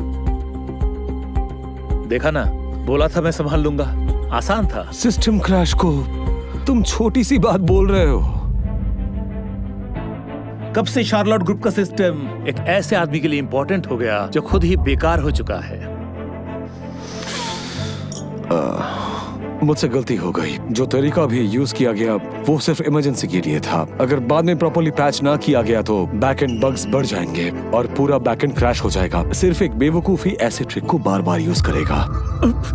देखा ना, बोला था मैं संभाल लूंगा। आसान था। सिस्टम क्रैश को तुम छोटी सी बात बोल रहे हो। कब से शार्लॉट ग्रुप का सिस्टम एक ऐसे आदमी के लिए इंपॉर्टेंट हो गया जो खुद ही बेकार हो चुका है? मुझसे गलती हो गई। जो तरीका भी यूज किया गया वो सिर्फ इमरजेंसी के लिए था। अगर बाद में प्रॉपर्ली पैच ना किया गया तो बैकएंड बग्स बढ़ जाएंगे और पूरा बैकएंड क्रैश हो जाएगा। सिर्फ एक बेवकूफ ही ऐसे ट्रिक को बार बार यूज करेगा।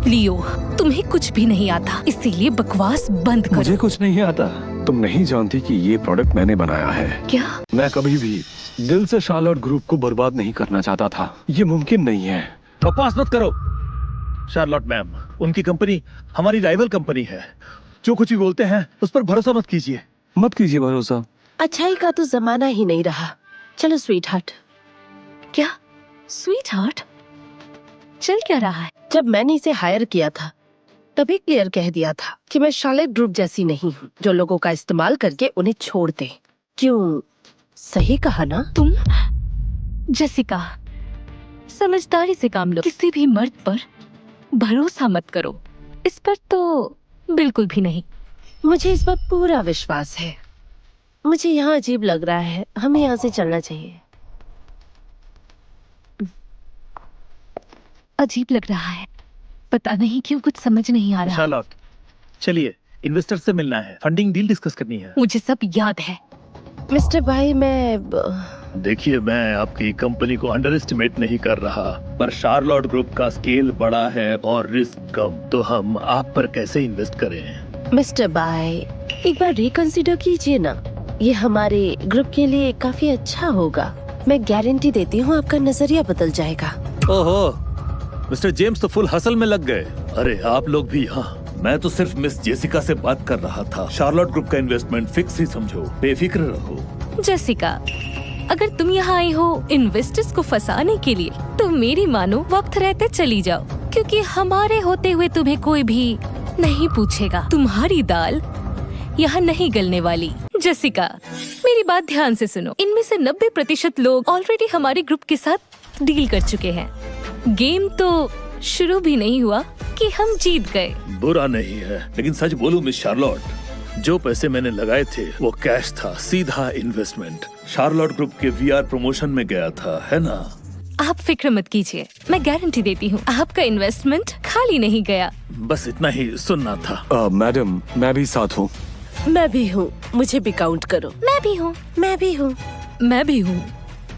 लियो, तुम्हें कुछ भी नहीं आता, इसीलिए बकवास बंद करो। मुझे कुछ नहीं आता। तुम नहीं जानती कि ये प्रोडक्ट मैंने बनाया है। क्या? मैं कभी भी दिल से शार्लॉट ग्रुप को बर्बाद नहीं करना चाहता था। ये मुमकिन नहीं है। बकवास मत करो शार्लॉट मैम, उनकी कंपनी हमारी राइवल कंपनी है। जो कुछ भी बोलते हैं उस पर भरोसा मत कीजिए। मत कीजिए भरोसा। अच्छाई का तो जमाना ही नहीं रहा। चलो स्वीट हार्ट। क्या स्वीट हार्ट? चल क्या रहा है? जब मैंने इसे हायर किया था तभी क्लियर कह दिया था कि मैं शार्लॉट ग्रुप जैसी नहीं हूँ जो लोगों का इस्तेमाल करके उन्हें छोड़ दे। क्यों, सही कहा ना? तुम जेसिका, समझदारी से काम लो। किसी भी मर्द पर भरोसा मत करो। इस पर तो बिल्कुल भी नहीं। मुझे इस पर पूरा विश्वास है। मुझे यहाँ अजीब लग रहा है, हमें यहाँ से चलना चाहिए। अजीब लग रहा है, पता नहीं क्यों, कुछ समझ नहीं आ रहा। शार्लॉट, चलिए इन्वेस्टर से मिलना है, फंडिंग डील डिस्कस करनी है। मुझे सब याद है। मिस्टर भाई, मैं देखिए, मैं आपकी कंपनी को अंडर एस्टिमेट नहीं कर रहा, पर शार्लॉट ग्रुप का स्केल बड़ा है और रिस्क कम, तो हम आप पर कैसे इन्वेस्ट करें? मिस्टर भाई, एक बार रिकंसिडर कीजिए ना। ये हमारे ग्रुप के लिए काफी अच्छा होगा। मैं गारंटी देती हूँ आपका नजरिया बदल जाएगा। ओहो, मिस्टर जेम्स तो फुल हसल में लग गए। अरे आप लोग भी यहाँ। मैं तो सिर्फ मिस जेसिका से बात कर रहा था। शार्लॉट ग्रुप का इन्वेस्टमेंट फिक्स ही समझो, बेफिक्र रहो। जेसिका, अगर तुम यहाँ आई हो इन्वेस्टर्स को फंसाने के लिए तो मेरी मानो वक्त रहते चली जाओ, क्योंकि हमारे होते हुए तुम्हें कोई भी नहीं पूछेगा। तुम्हारी दाल यहाँ नहीं गलने वाली। जेसिका, मेरी बात ध्यान से सुनो। इनमें से 90% लोग ऑलरेडी हमारे ग्रुप के साथ डील कर चुके हैं। गेम तो शुरू भी नहीं हुआ कि हम जीत गए। बुरा नहीं है, लेकिन सच बोलूं मिस शार्लॉट, जो पैसे मैंने लगाए थे वो कैश था, सीधा इन्वेस्टमेंट। शार्लॉट ग्रुप के वीआर प्रमोशन में गया था, है ना? आप फिक्र मत कीजिए, मैं गारंटी देती हूँ आपका इन्वेस्टमेंट खाली नहीं गया। बस इतना ही सुनना था। मैडम, मैं भी साथ हूँ। मैं भी हूँ, मुझे भी काउंट करो। मैं भी हूँ। मैं भी हूँ। मैं भी हूँ।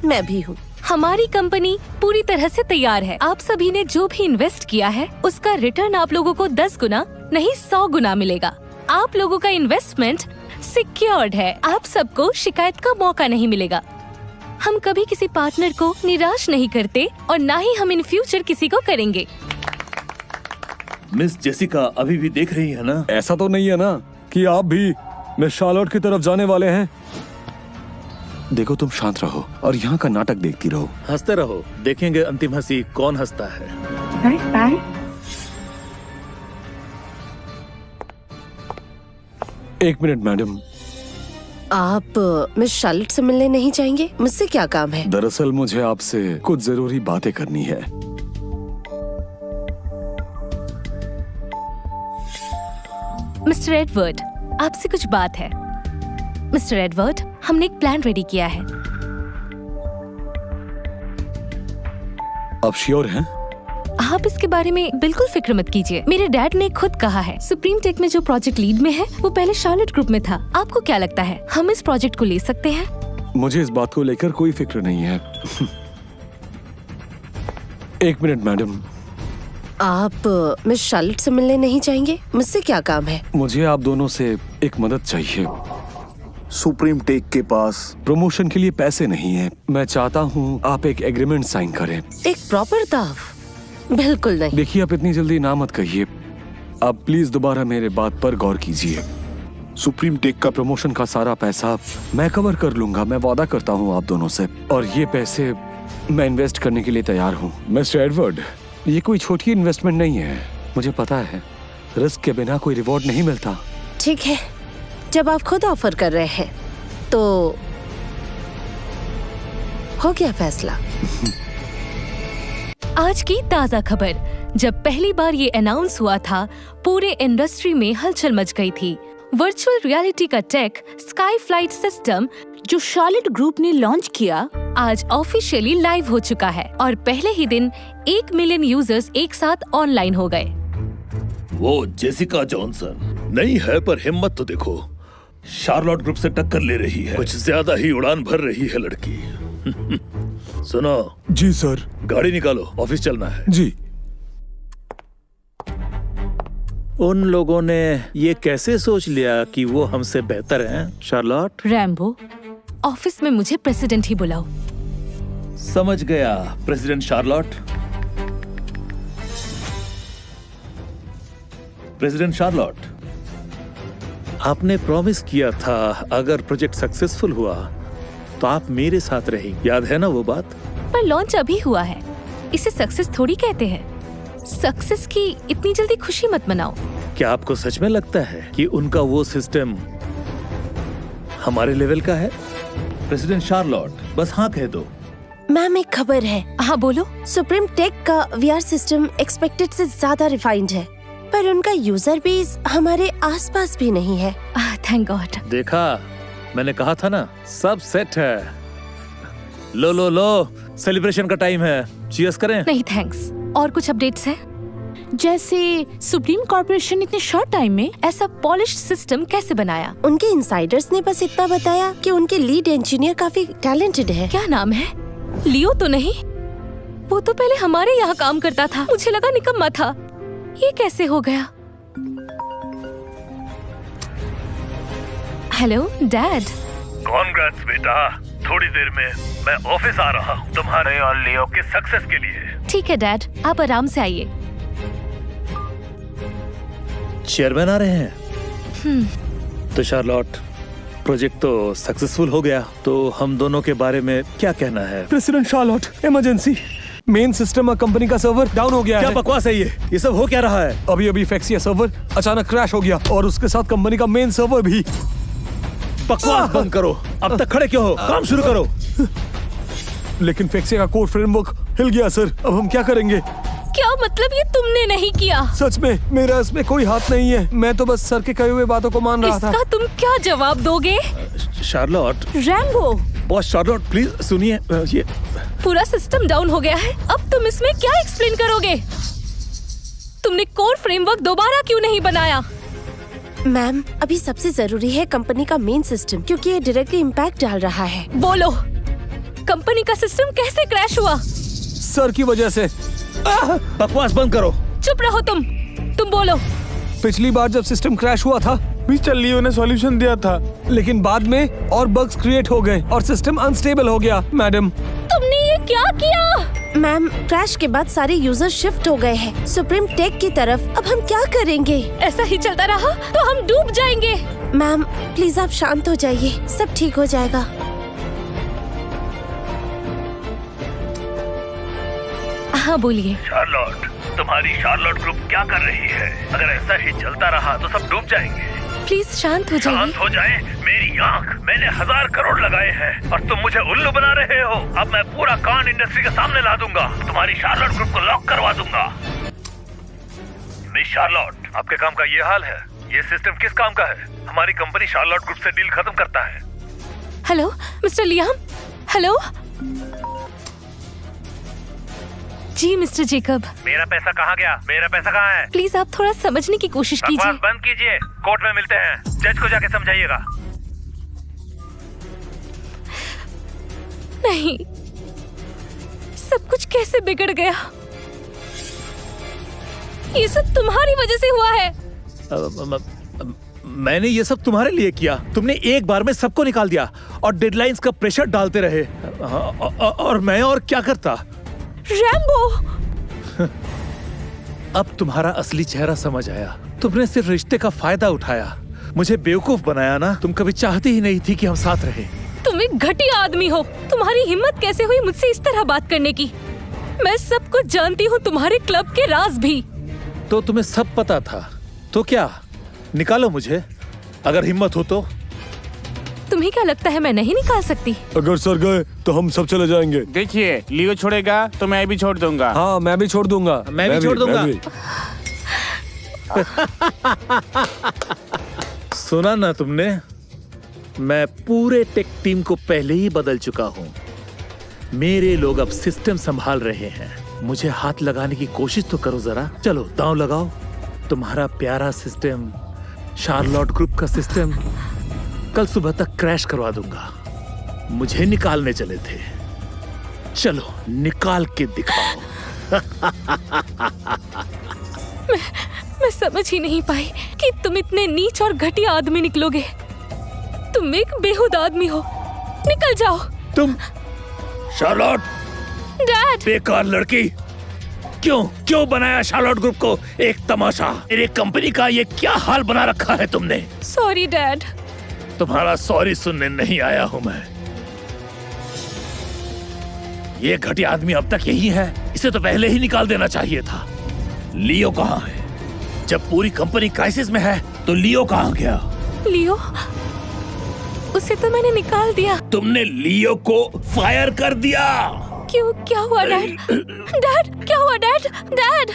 मैं भी हूँ। हमारी कंपनी पूरी तरह से तैयार है। आप सभी ने जो भी इन्वेस्ट किया है उसका रिटर्न आप लोगों को 10 गुना नहीं 100 गुना मिलेगा। आप लोगों का इन्वेस्टमेंट सिक्योर्ड है। आप सबको शिकायत का मौका नहीं मिलेगा। हम कभी किसी पार्टनर को निराश नहीं करते और ना ही हम इन फ्यूचर किसी को करेंगे। मिस जेसिका अभी भी देख रही है ना? ऐसा तो नहीं है ना कि आप भी मिस शार्लॉट की तरफ जाने वाले हैं? देखो, तुम शांत रहो और यहाँ का नाटक देखती रहो। हंसते रहो, देखेंगे अंतिम हंसी कौन हंसता है। एक मिनट मैडम, आप मिस शार्लॉट से मिलने नहीं जाएंगे? मुझसे क्या काम है? दरअसल मुझे आपसे कुछ जरूरी बातें करनी है। मिस्टर एडवर्ड, आपसे कुछ बात है। मिस्टर एडवर्ड, हमने एक प्लान रेडी किया है। आप श्योर हैं? आप इसके बारे में बिल्कुल फिक्र मत कीजिए। मेरे डैड ने खुद कहा है, सुप्रीम टेक में जो प्रोजेक्ट लीड में है वो पहले शार्लॉट ग्रुप में था। आपको क्या लगता है, हम इस प्रोजेक्ट को ले सकते हैं? मुझे इस बात को लेकर कोई फिक्र नहीं है। एक मिनट मैडम, आप मिस शार्लॉट से मिलने नहीं जाएंगे? मुझसे क्या काम है? मुझे आप दोनों से एक मदद चाहिए। सुप्रीम टेक के पास प्रमोशन के लिए पैसे नहीं है। मैं चाहता हूँ आप एक एग्रीमेंट साइन करें। एक प्रॉपर दाव? बिल्कुल नहीं। देखिए, आप इतनी जल्दी ना मत कहिए। आप प्लीज दोबारा मेरे बात पर गौर कीजिए। सुप्रीम टेक का प्रमोशन का सारा पैसा मैं कवर कर लूंगा, मैं वादा करता हूँ आप दोनों से। और ये पैसे मैं इन्वेस्ट करने के लिए तैयार हूँ। मिस्टर एडवर्ड, ये कोई छोटी इन्वेस्टमेंट नहीं है। मुझे पता है रिस्क के बिना कोई रिवॉर्ड नहीं मिलता। ठीक है, जब आप खुद ऑफर कर रहे हैं तो हो गया फैसला। आज की ताजा खबर, जब पहली बार ये अनाउंस हुआ था पूरे इंडस्ट्री में हलचल मच गई थी। वर्चुअल रियलिटी का टेक स्काई फ्लाइट सिस्टम जो शार्लेट ग्रुप ने लॉन्च किया आज ऑफिशियली लाइव हो चुका है और पहले ही दिन 1 मिलियन यूजर्स एक साथ ऑनलाइन हो गए। वो जेसिका जॉनसन नहीं है, पर हिम्मत तो देखो, शार्लॉट ग्रुप से टक्कर ले रही है। कुछ ज्यादा ही उड़ान भर रही है लड़की। सुनो, जी सर। गाड़ी निकालो, ऑफिस चलना है। जी। उन लोगों ने ये कैसे सोच लिया कि वो हमसे बेहतर हैं, शार्लॉट? रैम्बो, ऑफिस में मुझे प्रेसिडेंट ही बुलाओ। समझ गया, प्रेसिडेंट शार्लॉट। प्रेसिडेंट शार्लॉट, आपने प्रॉमिस किया था अगर प्रोजेक्ट सक्सेसफुल हुआ तो आप मेरे साथ रहेंगे, याद है ना वो बात? पर लॉन्च अभी हुआ है, इसे सक्सेस थोड़ी कहते हैं। सक्सेस की इतनी जल्दी खुशी मत मनाओ। क्या आपको सच में लगता है कि उनका वो सिस्टम हमारे लेवल का है? प्रेसिडेंट शार्लॉट, बस हाँ कह दो। मैम, एक खबर है। हाँ बोलो। सुप्रीम टेक का VR सिस्टम एक्सपेक्टेड से ज्यादा रिफाइंड है, पर उनका यूजर बेस हमारे आसपास भी नहीं है। Thank God. देखा, मैंने कहा था ना, सब सेट है। लो लो लो, सेलिब्रेशन का टाइम है, चीयर्स करें। नहीं थैंक्स। और कुछ अपडेट्स हैं? जैसे सुप्रीम कॉर्पोरेशन इतने शॉर्ट टाइम में ऐसा पॉलिश सिस्टम कैसे बनाया? उनके इनसाइडर्स ने बस इतना बताया कि उनके लीड इंजीनियर काफी टैलेंटेड है। क्या नाम है? लियो तो नहीं? वो तो पहले हमारे यहाँ काम करता था, मुझे लगा निकम्मा था। ये कैसे हो गया? Hello dad. कांग्रेट्स बेटा, थोड़ी देर में मैं ऑफिस आ रहा हूँ तुम्हारे और लियो के सक्सेस के लिए। ठीक है डैड, आप आराम से आइए। चेयरमैन आ रहे हैं। तो शार्लॉट, प्रोजेक्ट तो सक्सेसफुल हो गया, तो हम दोनों के बारे में क्या कहना है? प्रेसिडेंट शार्लॉट, इमरजेंसी, मेन सिस्टम और कंपनी का सर्वर डाउन हो गया क्या है। बकवास है ये सब हो क्या रहा है? अभी फैक्सिया सर्वर अचानक क्रैश हो गया और उसके साथ कंपनी का मेन सर्वर भी। बकवास बंद करो, अब तक खड़े क्यों हो? काम शुरू करो। लेकिन फैक्सिया का कोड फ्रेमवर्क हिल गया सर, अब हम क्या करेंगे? क्या मतलब ये तुमने नहीं किया? सच में मेरा इसमें कोई हाथ नहीं है, मैं तो बस सर के कहे हुए बातों को मान रहा था। इसका तुम क्या जवाब दोगे? शार्लॉट, रैम्बो, बॉस शार्लॉट प्लीज सुनिए, ये पूरा सिस्टम डाउन हो गया है, अब तुम इसमें क्या एक्सप्लेन करोगे? तुमने कोर फ्रेमवर्क दोबारा क्यों नहीं बनाया? मैम, अभी सबसे जरूरी है कंपनी का मेन सिस्टम, क्योंकि ये डायरेक्टली इम्पैक्ट डाल रहा है। बोलो, कंपनी का सिस्टम कैसे क्रैश हुआ? सर की वजह से। बकवास बंद करो। चुप रहो तुम बोलो। पिछली बार जब सिस्टम क्रैश हुआ था, मिस्टर लियो ने सॉल्यूशन दिया था, लेकिन बाद में और बग्स क्रिएट हो गए और सिस्टम अनस्टेबल हो गया। मैडम, तुमने ये क्या किया? मैम, क्रैश के बाद सारे यूजर शिफ्ट हो गए हैं सुप्रीम टेक की तरफ। अब हम क्या करेंगे? ऐसा ही चलता रहा तो हम डूब जाएंगे। मैम प्लीज आप शांत हो जाइए, सब ठीक हो जाएगा। हाँ बोलिए। शार्लॉट, तुम्हारी शार्लॉट ग्रुप क्या कर रही है? अगर ऐसा ही चलता रहा तो सब डूब जाएंगे। प्लीज शांत हो जाइए। शांत हो जाए मेरी आंख, मैंने 1000 करोड़ लगाए हैं और तुम मुझे उल्लू बना रहे हो। अब मैं पूरा कान इंडस्ट्री के सामने ला दूंगा, तुम्हारी शार्लॉट ग्रुप को लॉक करवा दूंगा। मिस शार्लॉट, आपके काम का ये हाल है? ये सिस्टम किस काम का है? हमारी कंपनी शार्लॉट ग्रुप से डील खत्म करता है। Hello mister Liam. हेलो जी मिस्टर जेकब। मेरा पैसा कहाँ गया? मेरा पैसा कहाँ है? प्लीज आप थोड़ा समझने की कोशिश कीजिए। बकवास बंद कीजिए, कोर्ट में मिलते हैं, जज को जाके समझाइएगा। नहीं, सब कुछ कैसे बिगड़ गया? ये सब तुम्हारी वजह से हुआ है। मैंने ये सब तुम्हारे लिए किया। तुमने एक बार में सबको निकाल दिया और डेडलाइंस का प्रेशर डालते रहे। और मैं और क्या करता? रैम्बो, अब तुम्हारा असली चेहरा समझ आया। तुमने सिर्फ रिश्ते का फायदा उठाया, मुझे बेवकूफ बनाया ना। तुम कभी चाहती ही नहीं थी कि हम साथ रहे। तुम एक घटिया आदमी हो। तुम्हारी हिम्मत कैसे हुई मुझसे इस तरह बात करने की? मैं सब कुछ जानती हूँ, तुम्हारे क्लब के राज भी। तो तुम्हें सब पता था तो क्या? निकालो मुझे, अगर हिम्मत हो तो। तुम्हें क्या लगता है मैं नहीं निकाल सकती? अगर सर गए तो हम सब चले जाएंगे। देखिए, लियो छोड़ेगा तो मैं भी छोड़ दूंगा। हाँ, मैं भी छोड़ दूंगा। मैं भी छोड़ दूंगा। सुना ना तुमने? मैं पूरे टेक टीम को पहले ही बदल चुका हूं। मेरे लोग अब सिस्टम संभाल रहे हैं। मुझे हाथ लगाने की कोशिश तो करो जरा। चलो दांव लगाओ। तुम्हारा प्यारा सिस्टम, शार्लॉट ग्रुप का सिस्टम, कल सुबह तक क्रैश करवा दूंगा। मुझे निकालने चले थे, चलो निकाल के दिखाओ। मैं समझ ही नहीं पाई कि तुम इतने नीच और घटिया आदमी निकलोगे। तुम एक बेहुदा आदमी हो। निकल जाओ। तुम शार्लॉट, डैड, बेकार लड़की, क्यों बनाया शार्लॉट ग्रुप को एक तमाशा? मेरी कंपनी का ये क्या हाल बना रखा है तुमने? Sorry dad. तुम्हारा सॉरी सुनने नहीं आया हूं मैं। ये घटिया आदमी अब तक यही है। इसे तो पहले ही निकाल देना चाहिए था। लियो कहाँ है? जब पूरी कंपनी क्राइसिस में है तो लियो कहाँ गया? लियो, उसे तो मैंने निकाल दिया। तुमने लियो को फायर कर दिया। क्यों? क्या हुआ डैड? डैड, क्या हुआ डैड? डैड,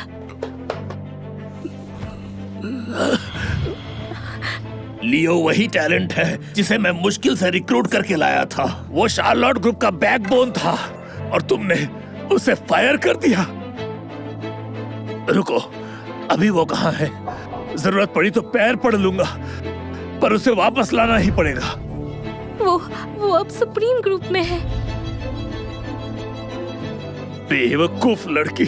लियो वही टैलेंट है जिसे मैं मुश्किल से रिक्रूट करके लाया था। वो शार्लॉट ग्रुप का बैकबोन था और तुमने उसे फायर कर दिया। रुको, अभी वो कहाँ है? जरूरत पड़ी तो पैर पड़ लूंगा, पर उसे वापस लाना ही पड़ेगा। वो अब सुप्रीम ग्रुप में है। बेवकूफ लड़की,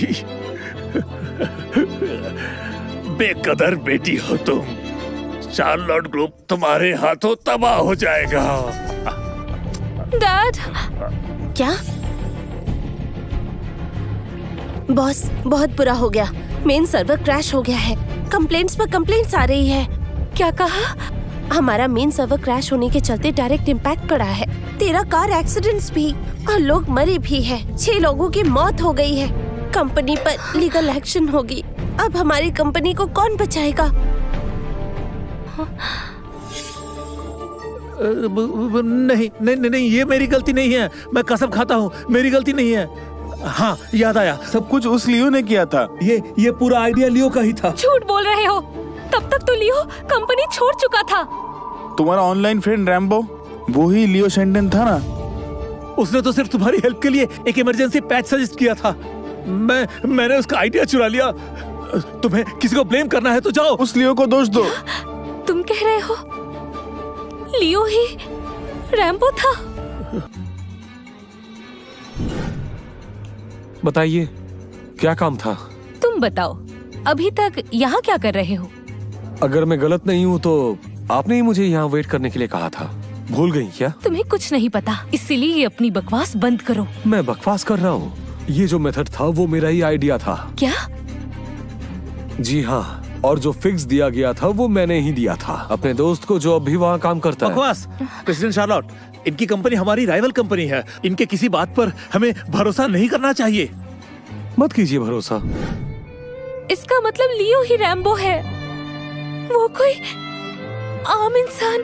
बेकदर बेटी हो तुम। शार्लॉट ग्रुप तुम्हारे हाथों तबाह हो जाएगा। डैड, क्या? बॉस, बहुत बुरा हो गया। मेन सर्वर क्रैश हो गया है। कंप्लेंट्स पर कंप्लेंट्स आ रही है। क्या कहा? हमारा मेन सर्वर क्रैश होने के चलते डायरेक्ट इम्पैक्ट पड़ा है। 13 कार एक्सीडेंट्स भी और लोग मरे भी हैं। 6 लोगों की मौत हो गई है। कंपनी पर लीगल एक्शन होगी। अब हमारी कंपनी को कौन बचाएगा? नहीं, ये मेरी गलती नहीं है। मैं कसम खाता हूँ, मेरी गलती नहीं है। हाँ, याद आया, सब कुछ उस लियो ने किया था। ये पूरा आइडिया लियो का ही था। झूठ बोल रहे हो। तब तक तो लियो कंपनी छोड़ चुका था। तुम्हारा ऑनलाइन फ्रेंड रैम्बो, वो ही लियो शेंडन था ना? उसने तो सिर्फ तुम्हारी हेल्प के लिए एक इमरजेंसी पैच सजेस्ट किया था। मैंने उसका आइडिया चुरा लिया। तुम्हें किसी को ब्लेम करना है तो जाओ, उस लियो को दोष दो। तुम कह रहे हो लियो ही रैम्बो था? बताइए, क्या काम था? तुम बताओ, अभी तक यहाँ क्या कर रहे हो? अगर मैं गलत नहीं हूँ तो आपने ही मुझे यहाँ वेट करने के लिए कहा था। भूल गई क्या? तुम्हें कुछ नहीं पता, इसीलिए अपनी बकवास बंद करो। मैं बकवास कर रहा हूँ? ये जो मेथड था वो मेरा ही आइडिया था। क्या? जी हाँ, और जो फिक्स दिया गया था वो मैंने ही दिया था अपने दोस्त को जो अभी वहाँ काम करता है। बकवास। प्रेसिडेंट शार्लॉट, इनकी कंपनी हमारी राइवल कंपनी है। इनके किसी बात पर हमें भरोसा नहीं करना चाहिए। मत कीजिए भरोसा। इसका मतलब लियो ही रैम्बो है। वो कोई आम इंसान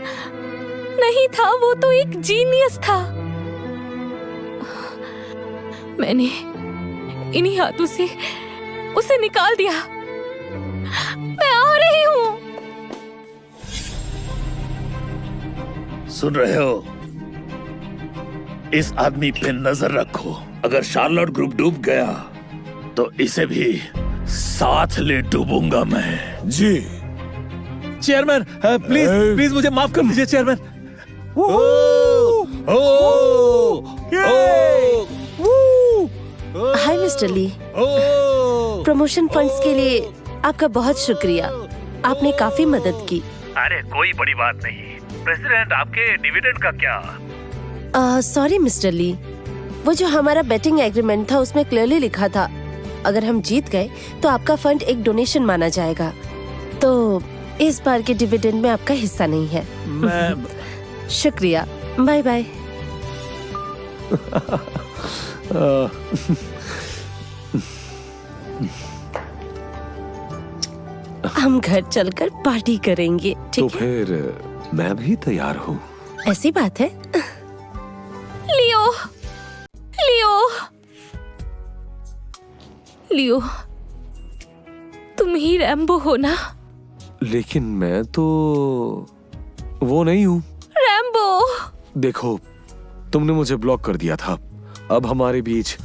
नहीं था, वो तो एक जीनियस था। मैंने इन्हीं हाथों से उसे निकाल दिया। मैं आ रही हूँ। सुन रहे हो? इस आदमी पे नजर रखो। अगर शार्लॉट ग्रुप डूब गया तो इसे भी साथ ले डूबूंगा मैं। जी चेयरमैन, प्लीज मुझे माफ कर दीजिए चेयरमैन। हाय मिस्टर ली, प्रमोशन फंड्स के लिए आपका बहुत शुक्रिया। आपने काफी मदद की। अरे कोई बड़ी बात नहीं। प्रेसिडेंट, आपके डिविडेंड का क्या? सॉरी मिस्टर ली, वो जो हमारा बेटिंग एग्रीमेंट था उसमें क्लियरली लिखा था अगर हम जीत गए तो आपका फंड एक डोनेशन माना जाएगा। तो इस बार के डिविडेंड में आपका हिस्सा नहीं है। शुक्रिया, बाय बाय। हम घर चलकर पार्टी करेंगे, ठीक तो फिर मैं भी तैयार हूँ। ऐसी बात है। लियो, लियो, लियो, तुम ही रैम्बो हो ना? लेकिन मैं तो वो नहीं हूँ। रैम्बो, देखो, तुमने मुझे ब्लॉक कर दिया था, अब हमारे बीच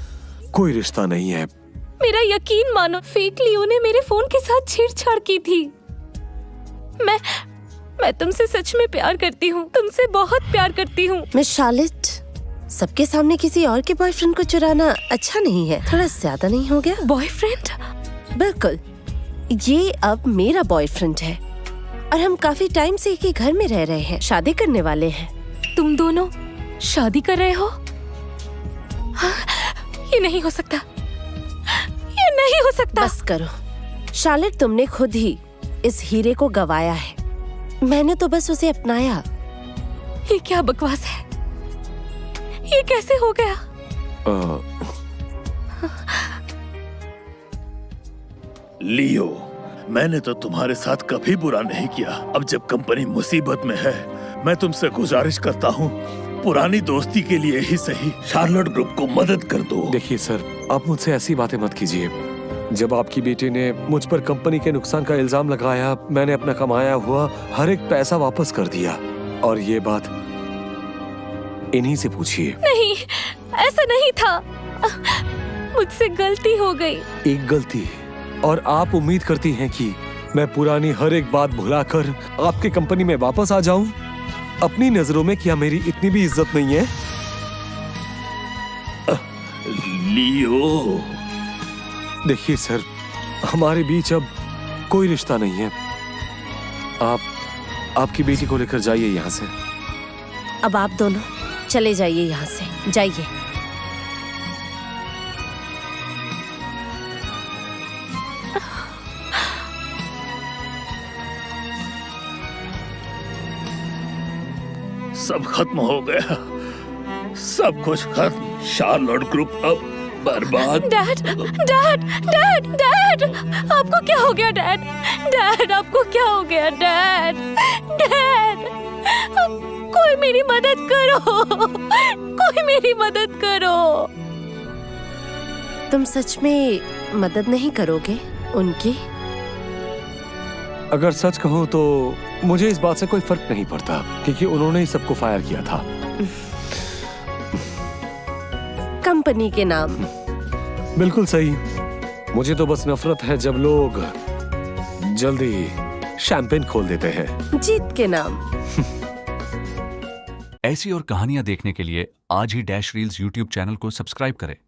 कोई रिश्ता नहीं है। मेरा यकीन मानो, फेक लियो ने मेरे फोन के साथ छेड़छाड़ की थी। मैं तुमसे सच में प्यार करती हूँ, तुमसे बहुत प्यार करती हूँ। मिस शार्लेट, सबके सामने किसी और के बॉयफ्रेंड को चुराना अच्छा नहीं है, थोड़ा ज्यादा नहीं हो गया? बॉयफ्रेंड? बिल्कुल, ये अब मेरा बॉयफ्रेंड है और हम काफी टाइम से एक ही घर में रह रहे हैं, शादी करने वाले हैं। तुम दोनों शादी कर रहे हो? हाँ, ये नहीं हो सकता, ये नहीं हो सकता। बस करो शार्लेट, तुमने खुद ही इस हीरे को गवाया है, मैंने तो बस उसे अपनाया। ये क्या बकवास है? ये कैसे हो गया? लियो, मैंने तो तुम्हारे साथ कभी बुरा नहीं किया। अब जब कंपनी मुसीबत में है, मैं तुमसे गुजारिश करता हूँ, पुरानी दोस्ती के लिए ही सही शार्लट ग्रुप को मदद कर दो। देखिए सर, आप मुझसे ऐसी बातें मत कीजिए। जब आपकी बेटी ने मुझ पर कंपनी के नुकसान का इल्जाम लगाया, मैंने अपना कमाया हुआ हर एक पैसा वापस कर दिया। और ये बात इन्हीं से पूछिए। नहीं, ऐसा नहीं था, मुझसे गलती हो गई। एक गलती, और आप उम्मीद करती हैं कि मैं पुरानी हर एक बात भुलाकर आपके कंपनी में वापस आ जाऊं? अपनी नजरों में क्या मेरी इतनी भी इज्जत नहीं है? लियो, देखिए सर, हमारे बीच अब कोई रिश्ता नहीं है। आप आपकी बेटी को लेकर जाइए यहाँ से। अब आप दोनों चले जाइए यहाँ से, जाइए। सब खत्म हो गया, सब कुछ खत्म। शार्लट ग्रुप अब बर्बाद। डैड, डैड, डैड, डैड, आपको क्या हो गया डैड? डैड, आपको क्या हो गया डैड? डैड, कोई मेरी मदद करो, कोई मेरी मदद करो। तुम सच में मदद नहीं करोगे उनकी? अगर सच कहूँ तो मुझे इस बात से कोई फर्क नहीं पड़ता, क्योंकि उन्होंने ही सबको फायर किया था। कंपनी के नाम। बिल्कुल सही। मुझे तो बस नफरत है जब लोग जल्दी शैंपेन खोल देते हैं जीत के नाम। ऐसी और कहानियां देखने के लिए आज ही डैश रील्स यूट्यूब चैनल को सब्सक्राइब करें